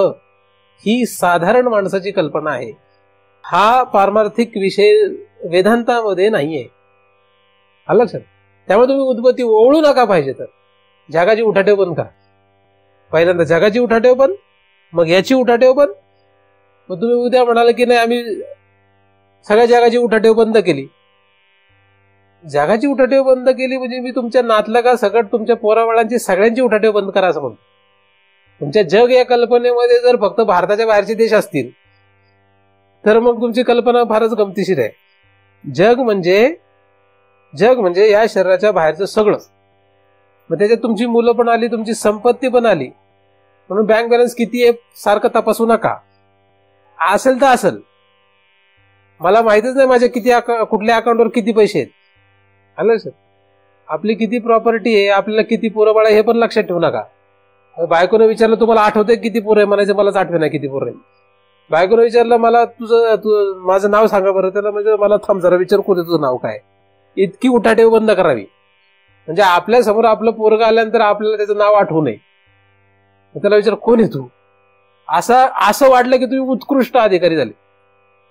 ही साधारण माणसाची कल्पना आहे. हा पारमार्थिक विषय वेदांतामध्ये नाहीये, आलं लक्षात. त्यामुळे तुम्ही उद्बत्ती ओळू नका. पाहिजे तर जगाची उठाठेव बंद करा. पहिल्यांदा जगाची उठाठेव बंद, मग याची उठाठेव बंद, मग तुम्ही उद्या म्हणाल की नाही आम्ही सगळ्या जगाची उठाठेव बंद केली. जगाची उठाठेव बंद केली म्हणजे मी तुमच्या नातलगा सकट तुमच्या पोराबाळांची सगळ्यांची उठाठेव बंद करा असं म्हणतो. तुमच्या जग या कल्पनेमध्ये जर फक्त भारताच्या बाहेरचे देश असतील तर मग तुमची कल्पना फारच गमतीशीर आहे. जग म्हणजे या शरीराच्या बाहेरचं सगळं. मग त्याच्यात तुमची मुलं पण आली, तुमची संपत्ती पण आली. म्हणून बँक बॅलन्स किती आहे सारखं तपासू नका. असेल तर असेल, मला माहितच नाही माझ्या कुठल्या अकाउंटवर किती पैसे आहेत. आलं सर, आपली किती प्रॉपर्टी आहे, आपल्याला किती पोरं आहे हे पण लक्षात ठेवू नका. बायकोने विचारलं तुम्हाला आठवतंय किती पोरं आहे, म्हणायचं मलाच आठवे नाही किती पोरं आहे. बायकोने विचारलं मला माझं नाव सांगा बरं, त्याला म्हणजे मला थांब जरा विचार कोण तुझं नाव काय. इतकी उठाठेव बंद करावी म्हणजे आपल्या समोर आपलं पोरगं आल्यानंतर आपल्याला त्याचं नाव आठवू नये. त्याला विचार कोण आहे तू, असं वाटलं की तुम्ही उत्कृष्ट अधिकारी झाले.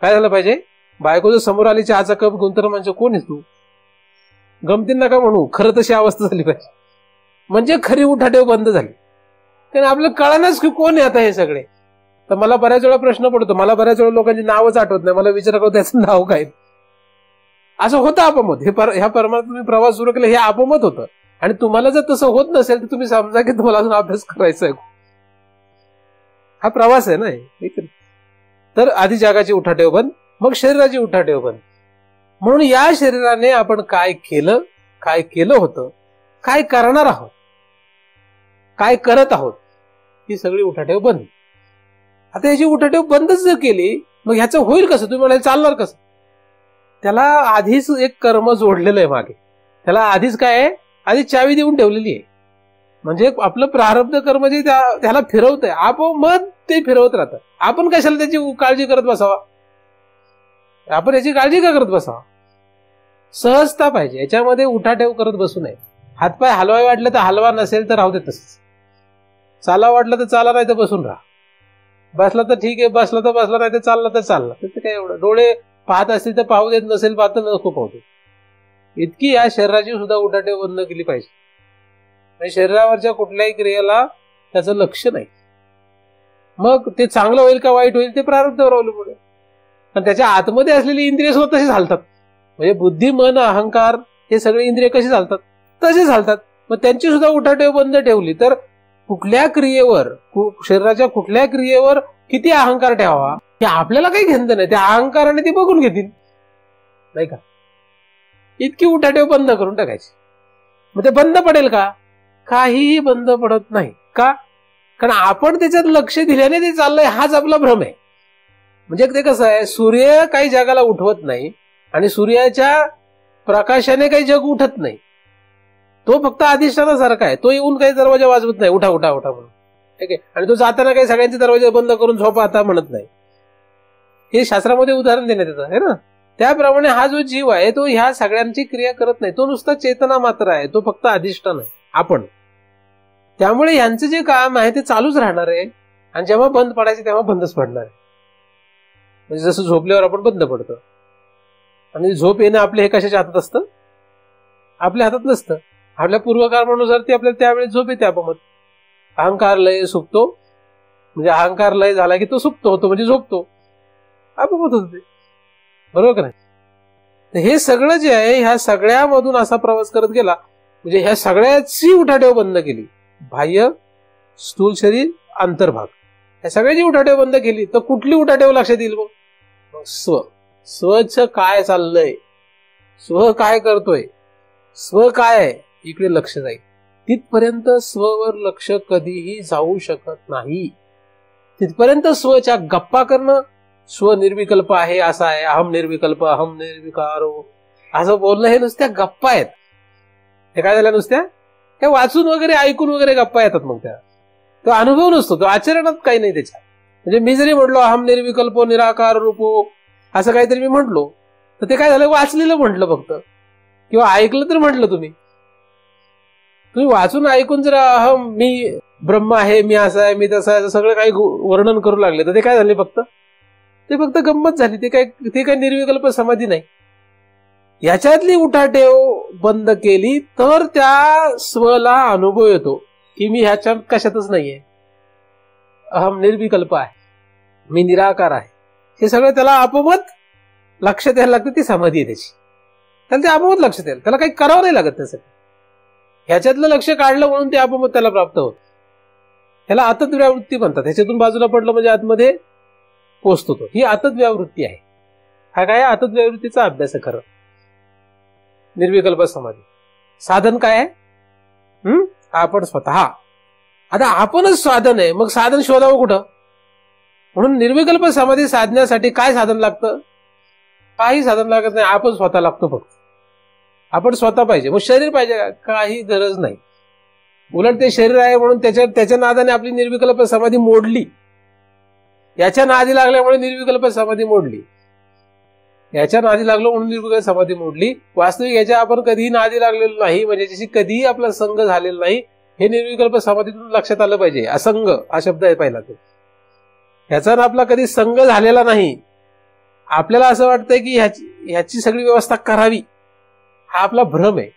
काय झालं पाहिजे, बायको जर समोर आली चहाचा कप घेऊन तर म्हणजे कोण आहे तू, गमतीन नका म्हणू, खरं तशी अवस्था झाली पाहिजे. म्हणजे खरी उठाठेव बंद झाली. कारण आपल्याला कळणारच की कोण आहे आता हे सगळे. तर मला बऱ्याच वेळा प्रश्न पडतो, मला बऱ्याच वेळा लोकांची नावच आठवत नाही. मला विचार करतो त्याचं नाव काय. असं होतं अपमत. ह्या परमात्मा तुम्ही प्रवास सुरू केला हे अपमत होतं. आणि तुम्हाला जर तसं होत नसेल तर तुम्ही समजा की तुम्हाला अजून अभ्यास करायचा आहे. हा प्रवास आहे ना. तर आधी जगाची उठाठेव बंद, मग शरीराची उठाठेव बंद. म्हणून या शरीराने आपण काय केलं होतं, काय करणार आहोत, काय करत आहोत, ही सगळी उठाठेव बंद. आता याची उठाठेव बंदच जर केली मग ह्याचं होईल कसं, तुम्ही म्हणाल चालणार कसं. त्याला आधीच एक कर्म जोडलेलं आहे मागे. त्याला आधीच काय आहे, आधी चावी देऊन ठेवलेली आहे. म्हणजे आपलं प्रारब्ध कर्म जे त्याला फिरवतंय, आपोआप ते फिरवत राहतं. आपण कशाला त्याची काळजी करत बसावा, आपण याची काळजी का करत बसावा. सहजता पाहिजे याच्यामध्ये, उठाठेव करत बसू नये. हातपाय हलवाय वाटलं तर हलवा, नसेल तर राहू दे तसंच. चाला वाटलं तर चाला, नाही तर बसून राहा. बसला तर ठीक आहे, बसला तर बसला, नाही तर चालला तर चालला. त्याचं काय एवढं, डोळे पाहत असतील तर पाहू देत, नसेल पाहत तर नको पाहू देत. इतकी या शरीराची सुद्धा उठाठेव बंद केली पाहिजे. शरीरावरच्या कुठल्याही क्रियेला त्याचं लक्ष नाही. मग ते चांगलं होईल का वाईट होईल ते प्रारब्धावर अवलंबून आहे. पण त्याच्या आतमध्ये असलेली इंद्रिय सुद्धा तशी चालतात. म्हणजे बुद्धी, मन, अहंकार हे सगळे इंद्रिय कसे चालतात, तसे चालतात. मग त्यांची सुद्धा उठाठेव बंद ठेवली तर कुठल्या क्रियेवर, शरीराच्या कुठल्या क्रियेवर किती अहंकार ठेवावा हे आपल्याला काही घेणं नाही. त्या अहंकाराने ते बघून घेतील, नाही का. इतकी उठाठेव बंद करून टाकायची. मग ते बंद पडेल का, काहीही बंद पडत नाही. का, कारण आपण त्याच्यात लक्ष दिल्याने ते चाललंय, हाच आपला भ्रम आहे. म्हणजे ते कसं आहे, सूर्य काही जगाला उठवत नाही आणि सूर्याच्या प्रकाशाने काही जग उठत नाही. तो फक्त अधिष्ठानासारखा आहे. तो येऊन काही दरवाजा वाजवत नाही, उठा उठा उठा म्हणून, ठीक आहे. आणि तो जाताना काही सगळ्यांचे दरवाजे बंद करून झोपा आता म्हणत नाही. हे शास्त्रामध्ये उदाहरण देण्यात येतं आहे ना. त्याप्रमाणे हा जो जीव आहे तो ह्या सगळ्यांची क्रिया करत नाही. तो नुसता चेतना मात्र आहे. तो फक्त अधिष्ठान आहे आपण. त्यामुळे यांचं जे काम आहे ते चालूच राहणार आहे. आणि जेव्हा बंद पडायचे तेव्हा बंदच पडणार आहे. म्हणजे जसं झोपल्यावर आपण बंद पडतो. आणि झोप येणं आपल्या हे कशाच्या हातात असतं, आपल्या हातात नसतं. आपल्या पूर्वकर्मानुसार ते आपल्याला त्यावेळेस झोप येते आपोआप. अहंकार लय सुप्तो, म्हणजे अहंकार लय झाला की तो सुप्त होतो, म्हणजे झोपतो आपोआप होत ते. बरोबर का नाही. हे सगळं जे आहे ह्या सगळ्यामधून असा प्रवास करत गेला. म्हणजे ह्या सगळ्याची उठाठेव बंद केली. बाह्य, स्थूल शरीर, अंतर्भाग, ह्या सगळ्याची उठाठेव बंद केली तर कुठली उठाठेव लक्षात येईल मग. स्वच काय चाललंय, स्व काय करतोय, स्व काय आहे इकडे लक्ष जाईल. तिथपर्यंत स्ववर लक्ष कधीही जाऊ शकत नाही. तिथपर्यंत स्वच्या गप्पा करणं, स्व निर्विकल्प आहे, असा आहे, अहम निर्विकल्प, अहम निर्विकारो असं बोलणं, हे नुसत्या गप्पा आहेत. हे काय झालं, नुसत्या हे वाचून वगैरे ऐकून वगैरे गप्पा येतात. मग त्या तो अनुभव नसतो, तो आचरणात काही नाही त्याच्या. म्हणजे मी जरी म्हटलो अहम निर्विकल्पो निराकार रूपो असं काहीतरी मी म्हटलो तर ते काय झालं, वाचलेलं म्हटलं फक्त, किंवा ऐकलं तर म्हटलं. तुम्ही वाचून ऐकून जर अहम मी ब्रह्म आहे, मी असा आहे, मी तसा आहे, सगळं काही वर्णन करू लागले तर ते काय झाले, ते फक्त गंमत झाली. ते काय निर्विकल्प समाधी नाही. याच्यातली उठाठेव बंद केली तर त्या स्वला अनुभव येतो की मी ह्याच्यात कशातच नाहीये, अहम निर्विकल्प आहे. मी निराकार आहे, हे सगळं त्याला आपोआप लक्षात यायला लागतं. ती समाधी आहे त्याची, त्याला ते आपोआप लक्षात येईल, त्याला काही करावं नाही लागत त्यासाठी. ह्याच्यातलं लक्ष काढलं म्हणून ते आपोआप त्याला प्राप्त होत. ह्याला आतत व्यावृत्ती म्हणतात. ह्याच्यातून बाजूला पडलं म्हणजे आतमध्ये पोचतो तो. ही आतत व्यावृत्ती आहे. हा काय आतत व्यावृत्तीचा अभ्यास आहे खरं निर्विकल्प समाधी. साधन काय आहे? आपण स्वतः. आता आपणच साधन आहे, मग साधन शोधावं कुठं? म्हणून निर्विकल्प समाधी साधण्यासाठी काय साधन लागतं? काही साधन लागत नाही, आपण स्वतः लागतो फक्त. आपण स्वतः पाहिजे. मग शरीर पाहिजे का? काही गरज नाही. उलट ते शरीर आहे म्हणून त्याच्या नादाने आपली निर्विकल्प समाधी मोडली. याच्या नादी लागल्यामुळे निर्विकल्प समाधी मोडली. याच्या नादी लागलो म्हणून निर्विकल्प समाधी मोडली. वास्तविक याच्या आपण कधीही नादी लागलेलो नाही, म्हणजे ज्याची कधीही आपला संग झालेला नाही, हे निर्विकल्प समाधीतून लक्षात आलं पाहिजे. असंग हा शब्द आहे पहिला तो. ह्याचा आपला कधी संग झालेला नाही. आपल्याला असं वाटतंय की ह्याची सगळी व्यवस्था करावी, हा आपला भ्रम आहे.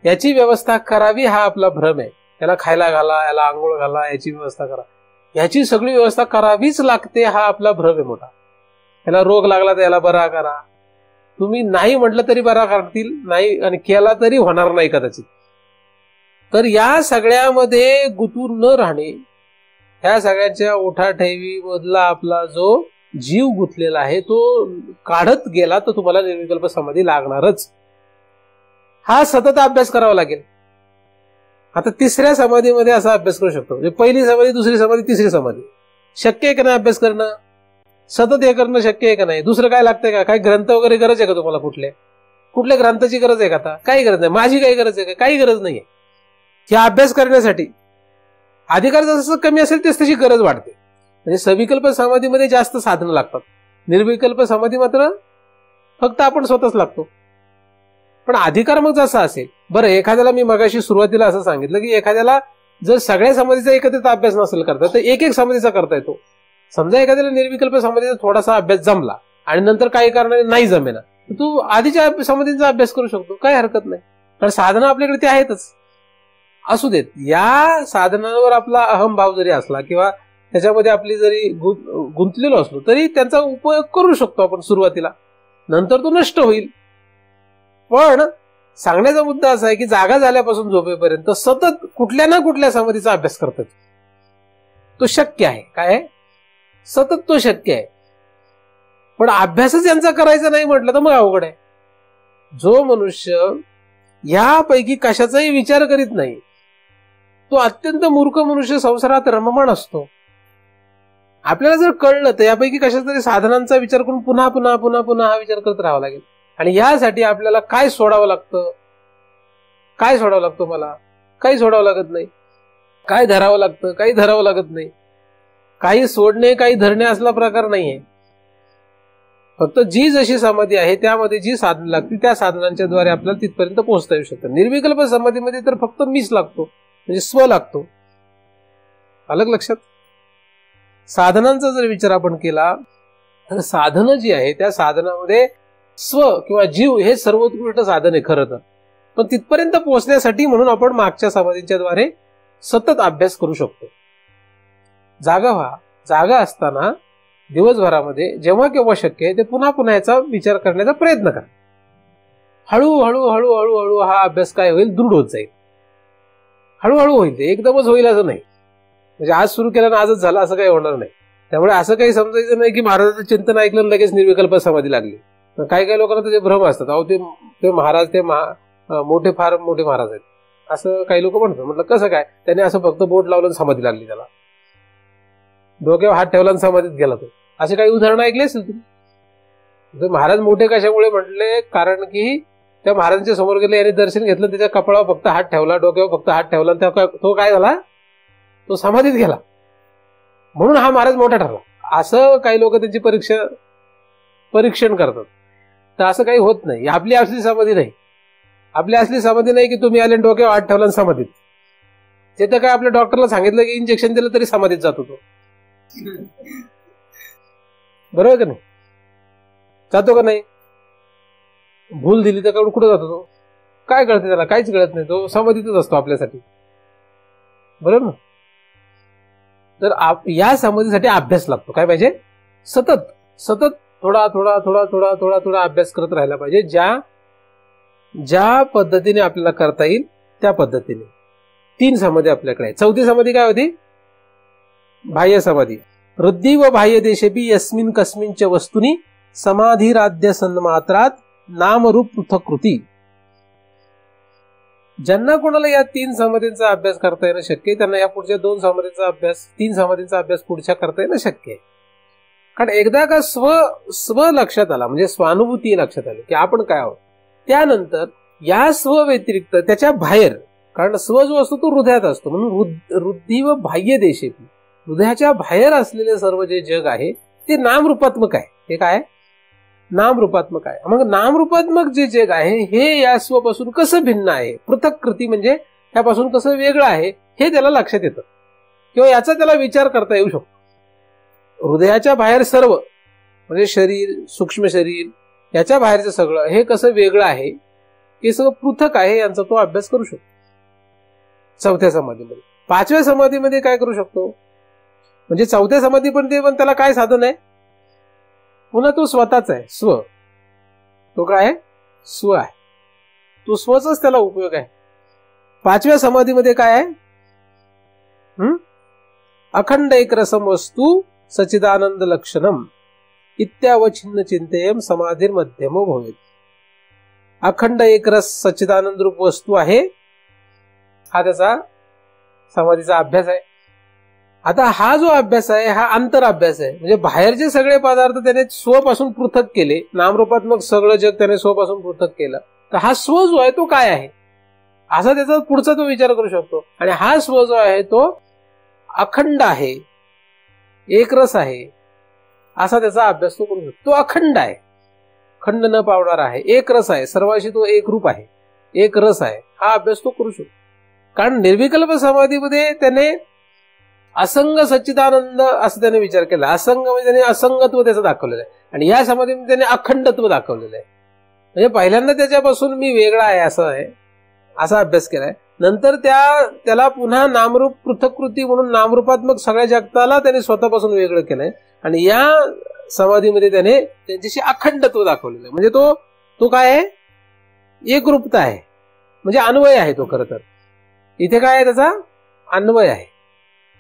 याची व्यवस्था करावी हा आपला भ्रम आहे. याला खायला घाला, याला आंघोळ घाला, याची व्यवस्था करा, याची सगळी व्यवस्था करावीच लागते हा आपला भ्रम आहे मोठा. याला रोग लागला तर याला बरा करा. तुम्ही नाही म्हटलं तरी बरा करतील नाही, आणि केला तरी होणार नाही कदाचित. तर या सगळ्यामध्ये गुंतून न राहणे, ह्या सगळ्यांच्या ओठाठेवी मधला आपला जो जीव गुंतलेला आहे तो काढत गेला तर तुम्हाला निर्विकल्प समाधी लागणारच. हा सतत अभ्यास करावा लागेल. आता तिसऱ्या समाधीमध्ये असा अभ्यास करू शकतो, म्हणजे पहिली समाधी, दुसरी समाधी, तिसरी समाधी. शक्य आहे का नाही अभ्यास करणं? सतत हे करणं शक्य आहे का नाही? दुसरं काय लागतंय का? काही ग्रंथ वगैरे गरज आहे का तुम्हाला? कुठल्या ग्रंथाची गरज आहे का? आता काही गरज नाही. माझी काही गरज आहे का? काही गरज नाहीये. ह्या अभ्यास करण्यासाठी अधिकार जसं कमी असेल तेच तशी गरज वाढते. म्हणजे सविकल्प समाधीमध्ये जास्त साधनं लागतात. निर्विकल्प समाधी मात्र फक्त आपण स्वतःच लागतो. पण अधिकार मग जसा असेल, बरं एखाद्याला मी मगाशी सुरुवातीला असं सांगितलं की एखाद्याला जर सगळ्या समाधीचा एकत्रित अभ्यास नसेल करता तर एक समाधीचा करता येतो. समजा एखाद्याला निर्विकल्प समाधीचा थोडासा अभ्यास जमला आणि नंतर काही कारणाने नाही जमेना, तू आधीच्या समाधीचा अभ्यास करू शकतो, काही हरकत नाही. कारण साधनं आपल्याकडे ते आहेतच. असू देत, या साधनांवर आपला अहमभाव जरी असला किंवा त्याच्यामध्ये आपली जरी गुंतलेलो असलो तरी त्यांचा उपयोग करू शकतो आपण सुरुवातीला, नंतर तो नष्ट होईल. पण सांगण्याचा मुद्दा असा आहे की जागा झाल्यापासून झोपेपर्यंत सतत कुठल्या ना कुठल्या समाधीचा अभ्यास करतात. तो शक्य आहे. काय? सतत तो शक्य आहे. पण अभ्यासच यांचा करायचा नाही म्हटलं तर मग अवघड आहे. जो मनुष्य यापैकी कशाचाही विचार करीत नाही तो अत्यंत मूर्ख मनुष्य संसारात रममाण असतो. आपल्याला जर कळलं तर यापैकी कशाचा तरी साधनांचा विचार करून पुन्हा पुन्हा पुन्हा पुन्हा हा विचार करत राहावा लागेल. आणि यासाठी आपल्याला काय सोडावं लागतं? काय सोडावं लागतं? मला काही सोडावं लागत नाही. काय धरावं लागतं? काही धरावं लागत नाही. काही सोडणे काही धरणे असला प्रकार नाहीये. फक्त जी जशी समाधी आहे त्यामध्ये जी साधनं लागतील त्या साधनांच्या द्वारे आपल्याला तिथपर्यंत पोहोचता येऊ शकतं. निर्विकल्प समाधीमध्ये तर फक्त मीच लागतो, म्हणजे स्व लागतो. अलग लक्षात. साधनांचा जर विचार आपण केला तर साधनं जी आहे त्या साधनामध्ये स्व किंवा जीव हे सर्वोत्कृष्ट साधन आहे खरं तर. पण तिथपर्यंत पोहोचण्यासाठी म्हणून आपण मागच्या समाधींच्या द्वारे सतत अभ्यास करू शकतो. जागा व्हा. जागा असताना दिवसभरामध्ये जेव्हा केव्हा शक्य आहे ते पुन्हा पुन्हा याचा विचार करण्याचा प्रयत्न करा. हळूहळू हळूहळू हळू हा अभ्यास काय होईल? दृढ होत जाईल. हळूहळू होईल. ते एकदमच होईल असं नाही. म्हणजे आज सुरू केलं ना आजच झालं असं काही होणार नाही. त्यामुळे असं काही समजायचं नाही की महाराजांचं चिंतन ऐकलं लगेच निर्विकल्प समाधी लागली. काही काही लोकांना त्याचे भ्रम असतात. अहो ते महाराज ते मोठे फार मोठे महाराज आहेत असं काही लोक म्हणतात. म्हटलं कसं काय? त्याने असं फक्त बोट लावलं समाधी लागली, त्याला डोक्यावर हात ठेवला आणि समाधीत गेला तो. असे काही उदाहरणं ऐकले असेल तुम्ही? महाराज मोठे कशामुळे म्हटले? कारण की त्या महाराजांच्या समोर गेले, याने दर्शन घेतलं, त्याच्या कपाळावर फक्त हात ठेवला, डोक्यावर फक्त हात ठेवला, तो काय झाला? तो समाधीत गेला. म्हणून हा महाराज मोठा ठरला. असं काही लोक त्यांची परीक्षण करतात. तर असं काही होत नाही. आपली असली समाधी नाही. आपली असली समाधी नाही की तुम्ही आले डोक्यावर हात ठेवला समाधीत. ते तर काय आपल्या डॉक्टरला सांगितलं की इंजेक्शन दिलं तरी समाधीत जातो तो. बरोबर का नाही? जातो का नाही? भूल दिली तर कुठं जातो तो? काय कळते त्याला? काहीच कळत नाही. तो समाधीतच असतो आपल्यासाठी. बरोबर ना? तर या समाधीसाठी अभ्यास लागतो. काय पाहिजे? सतत सतत थोडा थोडा थोडा थोडा थोडा थोडा अभ्यास करत राहायला पाहिजे, ज्या पद्धतीने आपल्याला करता येईल त्या पद्धतीने. 3 समाधी आपल्याकडे आहे. चौथी समाधी काय होती? बाह्य समाधी. हृद्दी व बाह्य देशेपी यस्मिन कस्मिंच वस्तुनी समाधीराध्य सन्मात्रात नामरूप पृथक कृती. ज्यांना कोणाला या 3 समाधींचा अभ्यास करता येणं शक्य आहे त्यांना या पुढच्या 2 समाधींचा अभ्यास, 3 समाधींचा अभ्यास पुढच्या करता येणं शक्य आहे. कारण एकदा का स्व लक्षात आला, म्हणजे स्वानुभूती लक्षात आली की आपण काय आहोत, त्यानंतर या स्व व्यतिरिक्त त्याच्या बाहेर, कारण स्व जो असतो तो हृदयात असतो, म्हणून हृद्दी व बाह्य देशेपी, हृदयाच्या बाहेर असलेले सर्व जे जग आहे ते नामरूपात्मक आहे. हे काय? नामरूपात्मक आहे. मग नामरूपात्मक जे जग आहे हे या स्वपासून कसं भिन्न आहे, पृथक कृती म्हणजे त्यापासून कसं वेगळं आहे हे त्याला लक्षात येतं, किंवा याचा त्याला विचार करता येऊ शकतो. हृदयाच्या बाहेर सर्व म्हणजे शरीर, सूक्ष्म शरीर, याच्या बाहेरचं सगळं हे कसं वेगळं आहे, हे सगळं पृथक आहे, यांचा तो अभ्यास करू शकतो चौथ्या समाधीमध्ये. 5व्या समाधीमध्ये काय करू शकतो? म्हणजे चौथ्या समाधी पण त्याला काय साधन आहे? पुन्हा तो स्वतःच आहे, स्व. तो काय आहे? स्व आहे. तो स्वचाच त्याला उपयोग आहे. 5व्या समाधीमध्ये काय आहे? अखंड एक रसम वस्तू सचिदानंद लक्षणम इत्यावच्छिन्न चिंतेयम समाधीर मध्यमो भवेत. अखंड एक रस सच्चिदानंद रूप वस्तू आहे, हा त्याचा समाधीचा अभ्यास आहे. आता हा जो अभ्यास आहे हा अंतर अभ्यास आहे, म्हणजे बाहेरचे सगळे पदार्थ त्याने स्वपासून पृथक केले, नामरूपात्मक सगळं जग त्याने स्वपासून पृथक केलं, तर हा स्व जो आहे तो काय आहे असा त्याचा पुढचा तो विचार करू शकतो. आणि हा स्व जो आहे तो अखंड आहे, एकरस आहे, असा त्याचा अभ्यास तो करू शकतो. तो अखंड आहे, खंड न पावणार आहे, एक रस आहे, सर्वांशी तो एक रूप आहे, एक रस आहे, हा अभ्यास तो करू शकतो. कारण निर्विकल्प समाधीमध्ये त्याने असंग सच्चिदानंद असं त्याने विचार केला. असंग म्हणजे त्याने असंगत्व त्याचं दाखवलेलं आहे, आणि या समाधीमध्ये त्याने अखंडत्व दाखवलेलं आहे. म्हणजे पहिल्यांदा त्याच्यापासून मी वेगळा आहे असं आहे, असा अभ्यास केलाय. नंतर त्याला पुन्हा नामरूप पृथकृती म्हणून नामरूपात्मक सगळ्या जगताला त्याने स्वतःपासून वेगळं केलंय, आणि या समाधीमध्ये त्याने त्यांच्याशी अखंडत्व दाखवलेलं आहे. म्हणजे तो काय आहे? एकरूपता आहे, म्हणजे अन्वय आहे तो. खरं तर इथे काय आहे? त्याचा अन्वय आहे.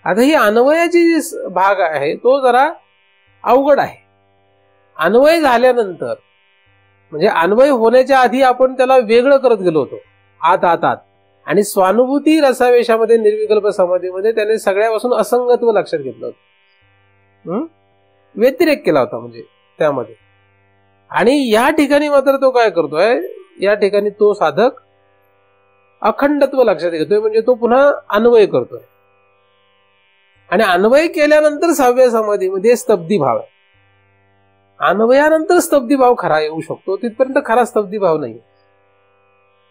आता ही अन्वयाची जी भाग आहे तो जरा अवघड आहे. अन्वय झाल्यानंतर म्हणजे अन्वय होण्याच्या आधी आपण त्याला वेगळं करत गेलो होतो आत, आणि स्वानुभूती रसावेशामध्ये निर्विकल्प समाधीमध्ये त्याने सगळ्यापासून असंगत्व लक्षात घेतलं होतं, व्यतिरेक केला होता म्हणजे त्यामध्ये. आणि या ठिकाणी मात्र तो काय करतोय? या ठिकाणी तो साधक अखंडत्व लक्षात घेतोय, म्हणजे तो पुन्हा अन्वय करतोय. आणि अन्वय केल्यानंतर 6व्या समाधीमध्ये स्तब्धी भाव आहे. अन्वयानंतर स्तब्धी भाव खरा येऊ शकतो, तिथपर्यंत खरा स्तब्धी भाव नाही.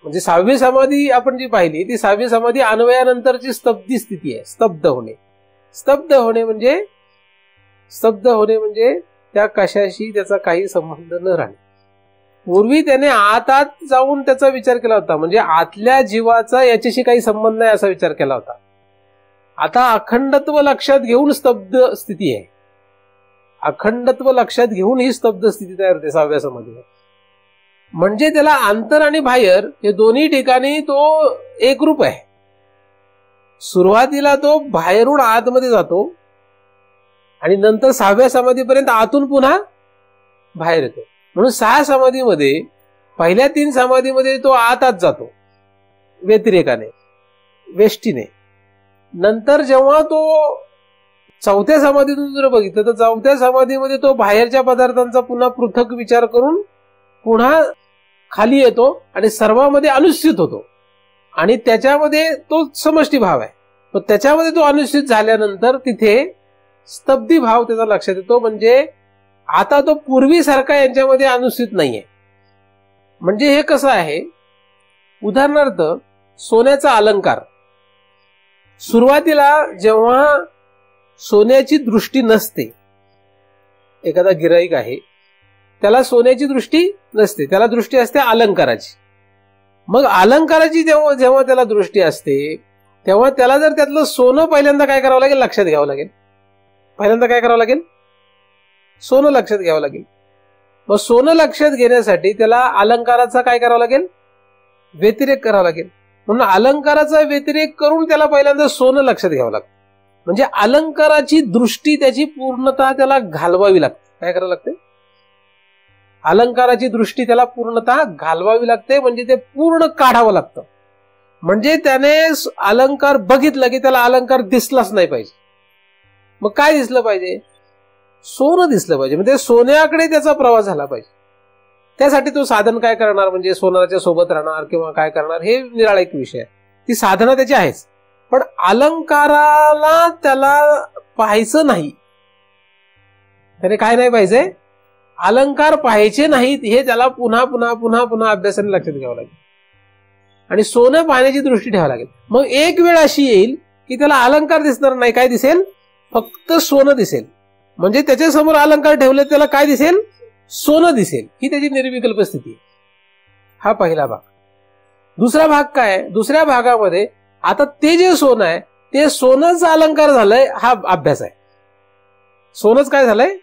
म्हणजे 6वी समाधी आपण जी पाहिली ती 6वी समाधी अन्वयानंतरची स्तब्धी स्थिती आहे. स्तब्ध होणे म्हणजे त्या कशाशी त्याचा काही संबंध न राहणे. पूर्वी त्याने आत जाऊन त्याचा विचार केला होता, म्हणजे आतल्या जीवाचा याच्याशी काही संबंध नाही असा विचार केला होता. आता अखंडत्व लक्षात घेऊन स्तब्ध स्थिती आहे. अखंडत्व लक्षात घेऊन ही स्तब्ध स्थिती तयार होते 6व्या समाधीमध्ये. म्हणजे त्याला अंतर आणि बाहेर हे दोन्ही ठिकाणी तो एकरूप आहे. सुरुवातीला तो बाहेरून आतमध्ये जातो आणि नंतर 6व्या समाधीपर्यंत आतून पुन्हा बाहेर येतो. म्हणून 6 समाधीमध्ये पहिल्या 3 समाधीमध्ये तो आत जातो व्यतिरेकाने, वेष्टीने. नंतर जेव्हा तो 4थ्या समाधीतून जर बघितलं तर 4थ्या समाधीमध्ये तो बाहेरच्या पदार्थांचा पुन्हा पृथक विचार करून पुन्हा खाली येतो आणि सर्वांमध्ये अनुस्थित होतो. आणि त्याच्यामध्ये तो समष्टी भाव आहे. तो त्याच्यामध्ये तो अनुस्थित झाल्यानंतर तिथे स्तब्धी भाव त्याचा लक्षात येतो. म्हणजे आता तो पूर्वीसारखा यांच्यामध्ये अनुस्थित नाहीये. म्हणजे हे कसं आहे? उदाहरणार्थ सोन्याचा अलंकार. सुरुवातीला जेव्हा सोन्याची दृष्टी नसते, एखादा गिराईक आहे त्याला सोन्याची दृष्टी नसते, त्याला दृष्टी असते अलंकाराची. मग अलंकाराची जेव्हा त्याला दृष्टी असते तेव्हा त्याला जर त्यातलं सोनं पहिल्यांदा काय करावं लागेल? लक्षात घ्यावं लागेल. पहिल्यांदा काय करावं लागेल? सोनं लक्षात घ्यावं लागेल. मग सोनं लक्षात घेण्यासाठी त्याला अलंकाराचा काय करावं लागेल, व्यतिरेक करावा लागेल. म्हणून अलंकाराचा व्यतिरेक करून त्याला पहिल्यांदा सोनं लक्षात घ्यावं लागतं. म्हणजे अलंकाराची दृष्टी त्याची पूर्णतः त्याला घालवावी लागते. काय करावं लागते, अलंकाराची दृष्टी त्याला पूर्णतः घालवावी लागते. म्हणजे ते पूर्ण काढावं लागतं. म्हणजे त्याने अलंकार बघितलं की त्याला अलंकार दिसलाच नाही पाहिजे. मग काय दिसलं पाहिजे, सोनं दिसलं पाहिजे. म्हणजे सोन्याकडे त्याचा प्रवास झाला पाहिजे. त्यासाठी तो साधन काय करणार, म्हणजे सोनाच्या सोबत राहणार किंवा काय करणार, हे निराळा एक विषय आहे. ती साधना त्याची आहेच. पण अलंकाराला त्याला पाहायचं नाही. त्याने काय नाही पाहिजे, अलंकार पाहायचे नाहीत, हे त्याला पुन्हा पुन्हा पुन्हा पुन्हा अभ्यासाने लक्षात घ्यावं लागेल. आणि सोनं पाहण्याची दृष्टी ठेवावी लागेल. मग एक वेळ अशी येईल की त्याला अलंकार दिसणार नाही. काय दिसेल, फक्त सोनं दिसेल. म्हणजे त्याच्या समोर अलंकार ठेवले त्याला काय दिसेल, सोनं दिसेल. ही त्याची निर्विकल्प स्थिती आहे. हा पहिला भाग. दुसरा भाग काय, दुसऱ्या भागामध्ये आता ते जे सोनं आहे ते सोनंच अलंकार झालंय, हा अभ्यास आहे. सोनंच काय झालंय,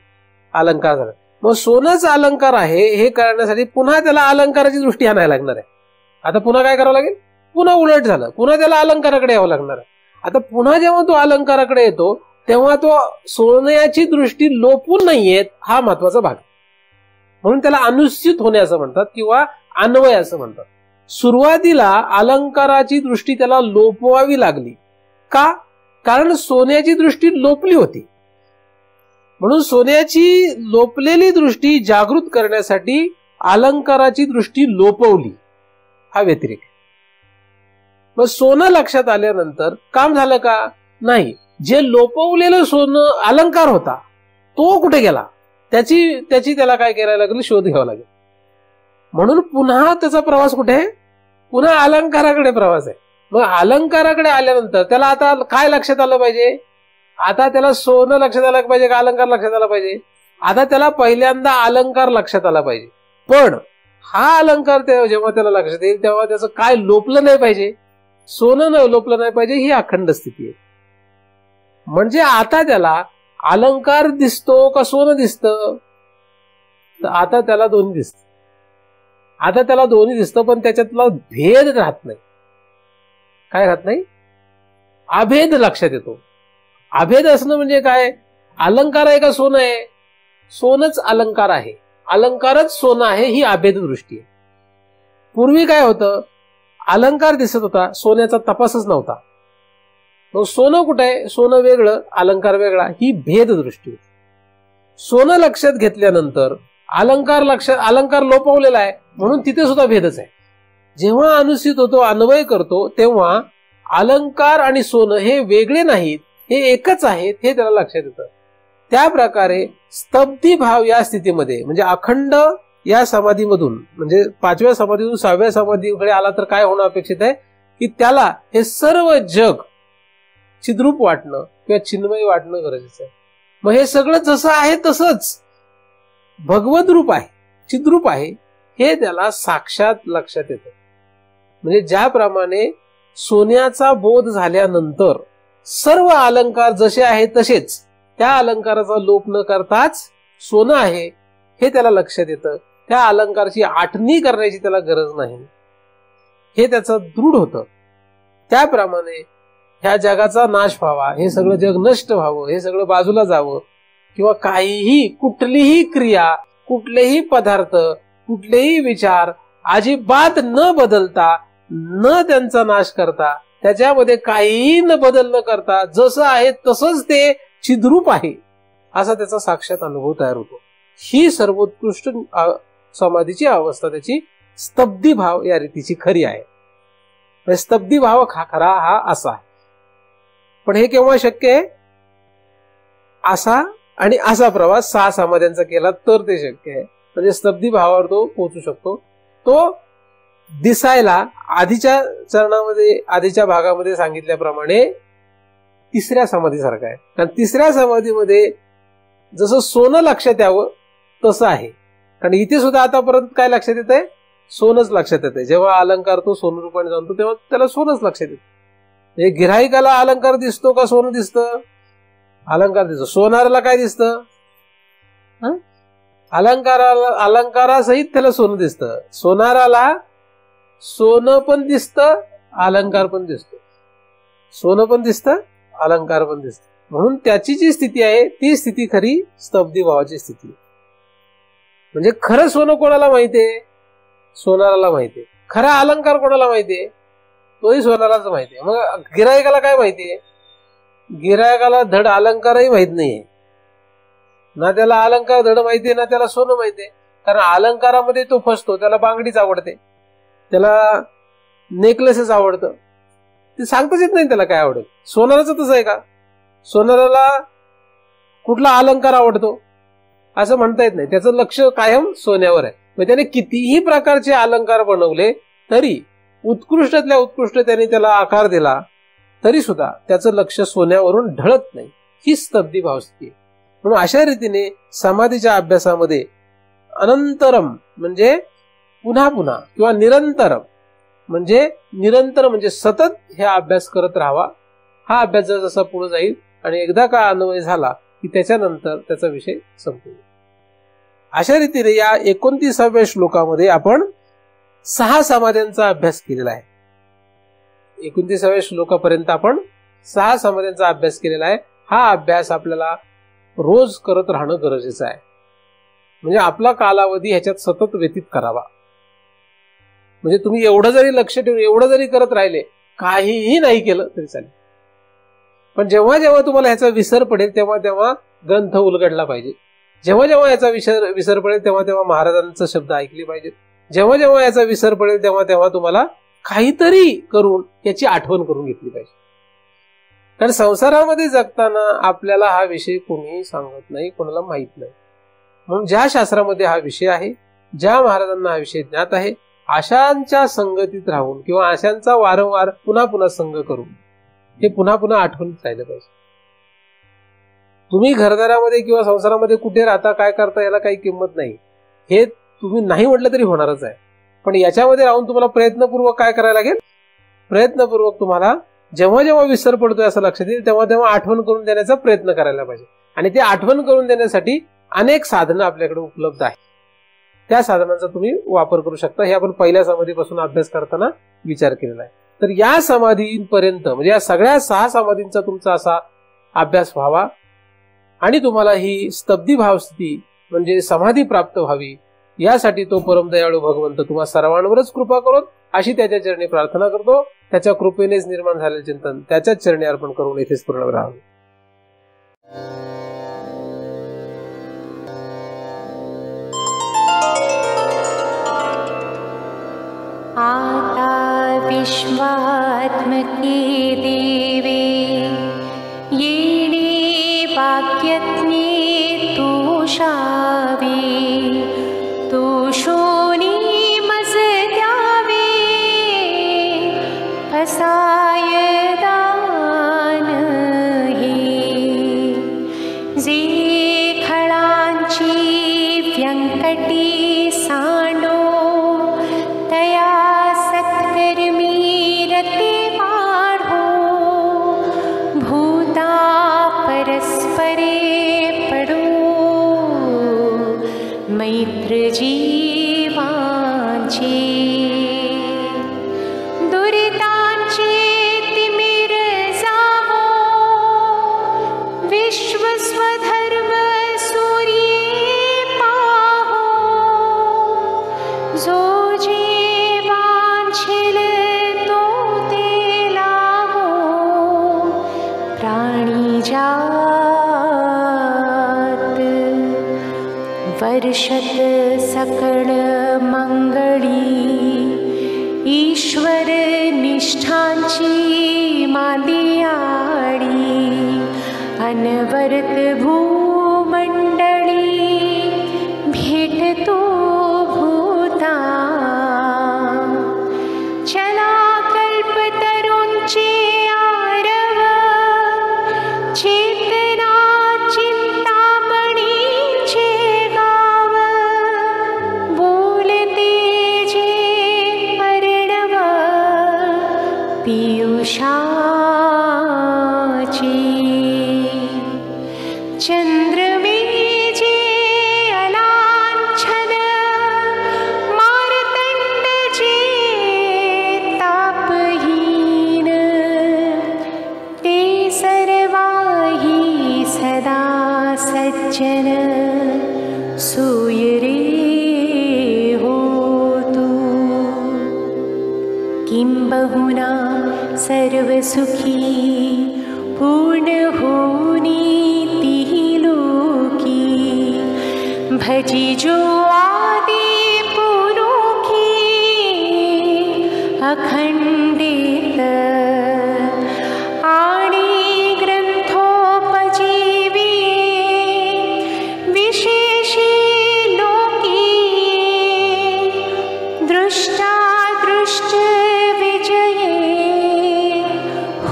अलंकार झालाय. मग सोनंच अलंकार आहे हे करण्यासाठी पुन्हा त्याला अलंकाराची दृष्टी आणायला लागणार आहे. आता पुन्हा काय करावं लागेल, पुन्हा उलट झालं, पुन्हा त्याला अलंकाराकडे यावं लागणार आहे. आता पुन्हा जेव्हा तो अलंकाराकडे येतो तेव्हा तो सोन्याची दृष्टी लोपून नाहीयेत, हा महत्वाचा भाग. म्हणून त्याला अनुस्यूत होणे असं म्हणतात किंवा अन्वय असं म्हणतात. सुरुवातीला अलंकाराची दृष्टी त्याला लोपवावी लागली. का, कारण सोन्याची दृष्टी लोपली होती. म्हणून सोन्याची लोपलेली दृष्टी जागृत करण्यासाठी अलंकाराची दृष्टी लोपवली, हा व्यतिरेक. मग सोनं लक्षात आल्यानंतर काम झालं का, नाही. जे लोपवलेलं सोनं अलंकार होता तो कुठे गेला, त्याची त्याला काय करायला लागेल, शोध घ्यावा लागेल. म्हणून पुन्हा त्याचा प्रवास कुठे, पुन्हा अलंकाराकडे प्रवास आहे. मग अलंकाराकडे आल्यानंतर त्याला आता काय लक्षात आलं पाहिजे, आता त्याला सोनं लक्षात आलं पाहिजे का अलंकार लक्षात आला पाहिजे. आता त्याला पहिल्यांदा अलंकार लक्षात आला पाहिजे. पण हा अलंकार जेव्हा त्याला लक्षात येईल तेव्हा त्याचं काय लोपलं नाही पाहिजे, सोनं लोपलं नाही पाहिजे, ही अखंड स्थिती आहे. म्हणजे आता त्याला अलंकार दिसतो का सोनं दिसतं, तर आता त्याला दोन्ही दिसतं. आता त्याला दोन्ही दिसतं, पण त्याच्यातला भेद राहत नाही. काय राहत नाही, अभेद लक्षात येतो. अभेद असणं म्हणजे काय, अलंकार आहे का सोनं आहे, सोनंच अलंकार आहे, अलंकारच सोनं आहे, ही अभेद दृष्टी आहे. पूर्वी काय होतं, अलंकार दिसत होता, सोन्याचा तपासच नव्हता. मग सोनं कुठे आहे, सोनं वेगळं अलंकार वेगळा, ही भेद दृष्टी होती. सोनं लक्षात घेतल्यानंतर अलंकार लोपवलेला आहे, म्हणून तिथे सुद्धा भेदच आहे. जेव्हा अनुसित होतो, अन्वय करतो, तेव्हा अलंकार आणि सोनं हे वेगळे नाहीत, हे एकच आहेत, हे त्याला लक्षात येतं. त्या प्रकारे स्तब्धी भाव या स्थितीमध्ये, म्हणजे अखंड या समाधीमधून, म्हणजे 5व्या समाधीतून 6व्या समाधीकडे आला तर काय होणं अपेक्षित आहे, की त्याला हे सर्व जग चिद्रूप वाटणं किंवा चिन्मय वाटणं गरजेचं आहे. मग हे सगळं जसं आहे तसंच भगवत रूप आहे, चिद्रूप आहे, हे त्याला साक्षात लक्षात येतं. म्हणजे ज्याप्रमाणे सोन्याचा बोध झाल्यानंतर सर्व अलंकार जसे आहेत तसेच, त्या अलंकाराचा लोप न करताच सोनं आहे हे त्याला लक्षात येतं. त्या अलंकाराची आठवणी करण्याची त्याला गरज नाही, हे त्याचं दृढ होतं. त्याप्रमाणे ह्या जगाचा नाश व्हावा, हे सगळं जग नष्ट व्हावं, हे सगळं बाजूला जावं, किंवा काहीही कुठलीही क्रिया, कुठलेही पदार्थ, कुठलेही विचार अजिबात न बदलता, न त्यांचा नाश करता, त्याच्यामध्ये काहीही न बदल न करता जसं आहे तसंच ते चिद्रूप आहे, असा त्याचा साक्षात अनुभव तयार होतो. ही सर्वोत्कृष्ट समाधीची अवस्था त्याची स्तब्धी भाव या रीतीची खरी आहे. स्तब्धी भाव खरा हा असा आहे. पण हे केव्हा शक्य आहे, असा आणि असा प्रवास 6 समाध्यांचा केला तर ते शक्य आहे. म्हणजे स्तब्धी भावावर तो पोहोचू शकतो. तो दिसायला आधीच्या चरणामध्ये, आधीच्या भागामध्ये सांगितल्याप्रमाणे 3ऱ्या समाधीसारखा आहे. कारण 3ऱ्या समाधीमध्ये जसं सोनं लक्षात यावं तसं आहे. कारण इथे सुद्धा आतापर्यंत काय लक्षात येत आहे, सोनच लक्षात येते. जेव्हा अलंकार तो सोनं रूपाने जाणतो तेव्हा त्याला सोनच लक्षात येते. म्हणजे गिऱ्हाईकाला अलंकार दिसतो का सोनं दिसतं, अलंकार दिसतो. सोनाराला काय दिसतं, अलंकारासहित त्याला सोनं दिसतं. सोनाराला सोनं पण दिसतं, अलंकार पण दिसतो. सोनं पण दिसतं, अलंकार पण दिसतं. म्हणून त्याची जी स्थिती आहे ती स्थिती खरी स्तब्धी भावाची स्थिती. म्हणजे खरं सोनं कोणाला माहितीये? सोनाराला माहितीये. खरा अलंकार कोणाला माहितीये? तोही सोनारालाच माहितीये. मग गिरायकाला काय माहितीये? गिरायकाला धड अलंकारही माहित नाहीये. ना त्याला अलंकार धड माहितीये, ना त्याला सोनं माहितीये. कारण अलंकारामध्ये तो फसतो. त्याला बांगडीच आवडते, त्याला नेकलेसच आवडतं. ते सांगताच येत नाही त्याला काय आवडेल. सोनाराचं तसं आहे का? सोनाराला कुठला अलंकार आवडतो असं म्हणता येत नाही. त्याचं लक्ष कायम सोन्यावर आहे. मग त्याने कितीही प्रकारचे अलंकार बनवले तरी, उत्कृष्टातल्या उत्कृष्ट त्याने त्याला आकार दिला तरी सुद्धा त्याचं लक्ष सोन्यावरून ढळत नाही. ही स्तब्धी भावस्थिती आहे. म्हणून अशा रीतीने समाधीच्या अभ्यासामध्ये अनंतरम म्हणजे पुन्हा पुन्हा किंवा निरंतरम म्हणजे निरंतर म्हणजे सतत हे अभ्यास करत राहावा. हा अभ्यास जसा पुढे जाईल आणि एकदा का अन्वय झाला की त्याच्यानंतर त्याचा विषय संपेल. अशा रीतीने या 29व्या श्लोकामध्ये आपण 6 समाध्यांचा अभ्यास केलेला आहे. 29व्या श्लोकापर्यंत आपण 6 समाध्यांचा अभ्यास केलेला आहे. हा अभ्यास आपल्याला रोज करत राहणं गरजेचं आहे. म्हणजे आपला कालावधी ह्याच्यात सतत व्यतीत करावा. म्हणजे तुम्ही एवढं जरी लक्ष ठेवून एवढं जरी करत राहिले, काहीही नाही केलं तरी चालेल, पण जेव्हा जेव्हा तुम्हाला ह्याचा विसर पडेल तेव्हा तेव्हा ग्रंथ उलगडला पाहिजे. जेव्हा जेव्हा याचा विसर पडेल तेव्हा तेव्हा महाराजांचा शब्द ऐकले पाहिजेत. जेव्हा जेव्हा याचा विसर पडेल तेव्हा तेव्हा तुम्हाला काहीतरी करून याची आठवण करून घेतली पाहिजे. कारण संसारामध्ये जगताना आपल्याला हा विषय कोणीही सांगत नाही, कोणाला माहित नाही. म्हणून ज्या शास्त्रामध्ये हा विषय आहे, ज्या महाराजांना हा विषय ज्ञात आहे, अशांच्या संगतीत राहून किंवा अशांचा वारंवार पुन्हा पुन्हा संग करून हे पुन्हा पुन्हा आठवणीत राहिलं पाहिजे. तुम्ही घरदारामध्ये किंवा संसारामध्ये कुठे राहता, काय करता, याला काही किंमत नाही. हे तुम्ही नाही म्हटलं तरी होणारच आहे. पण याच्यामध्ये राहून तुम्हाला प्रयत्नपूर्वक काय करायला लागेल? प्रयत्नपूर्वक तुम्हाला जेव्हा जेव्हा विसर पडतोय असं लक्षात येईल तेव्हा तेव्हा आठवण करून देण्याचा प्रयत्न करायला पाहिजे. आणि ते आठवण करून देण्यासाठी अनेक साधनं आपल्याकडे उपलब्ध आहेत. त्या साधनांचा तुम्ही वापर करू शकता. हे आपण पहिल्या समाधीपासून अभ्यास करताना विचार केलेला आहे. तर या समाधीपर्यंत म्हणजे या सगळ्या 6 समाधींचा तुमचा असा अभ्यास व्हावा आणि तुम्हाला ही स्तब्धी भावस्थिती म्हणजे समाधी प्राप्त व्हावी, यासाठी तो परमदयाळू भगवंत तुम्हा सर्वांवरच कृपा करोत अशी त्याच्या चरणी प्रार्थना करतो. त्याच्या कृपेनेच निर्माण झालेले चिंतन त्याच्याच चरणी अर्पण करून येथेच पूर्ण राहावे. आता विश्वात्मके देवे येणे वाक्यज्ञे तोषावे, तोषोनी मज द्यावे फसाय दान हे. जे खळांची व्यंकटी सांडो तया सत्कर्मी रते वाढो. भूता परस्परे पडो मैत्र जीवांचे. दुरितांचे तिमिर जावो विश्व स्वधर्म सूर्ये पाहो. जो जे वांछेल तो ते लावो प्राणी जात. वर्षत सकळ मंगळी ईश्वर निष्ठांची मांदियाडी. अनवरत भूमंडळी भेटतो भूता. चला कल्पतरूंचे आरव चेतना चिंतामणीचे गाव. बोलते जे अर्णव पियुषाची. चंद्रमे जे किंबहुना सर्वसुखी पूर्ण होनी तिहि लोकी भजी जो आदि पुरुखी अखंडित आणि ग्रंथोपजीवी विशेषी लोकी दृष्टा दृष्ट विजये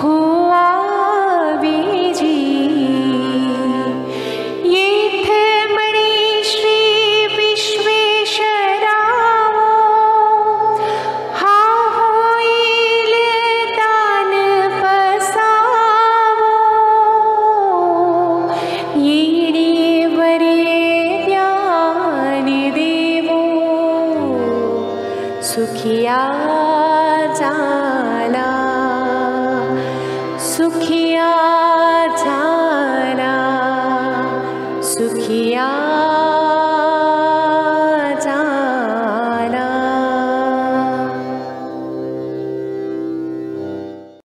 हुआ विजी येथ मणि श्री विश्वेश्वरावो हा होईल दान पसावो येणे वरे ज्ञान देवो सुखिया जाला सुखी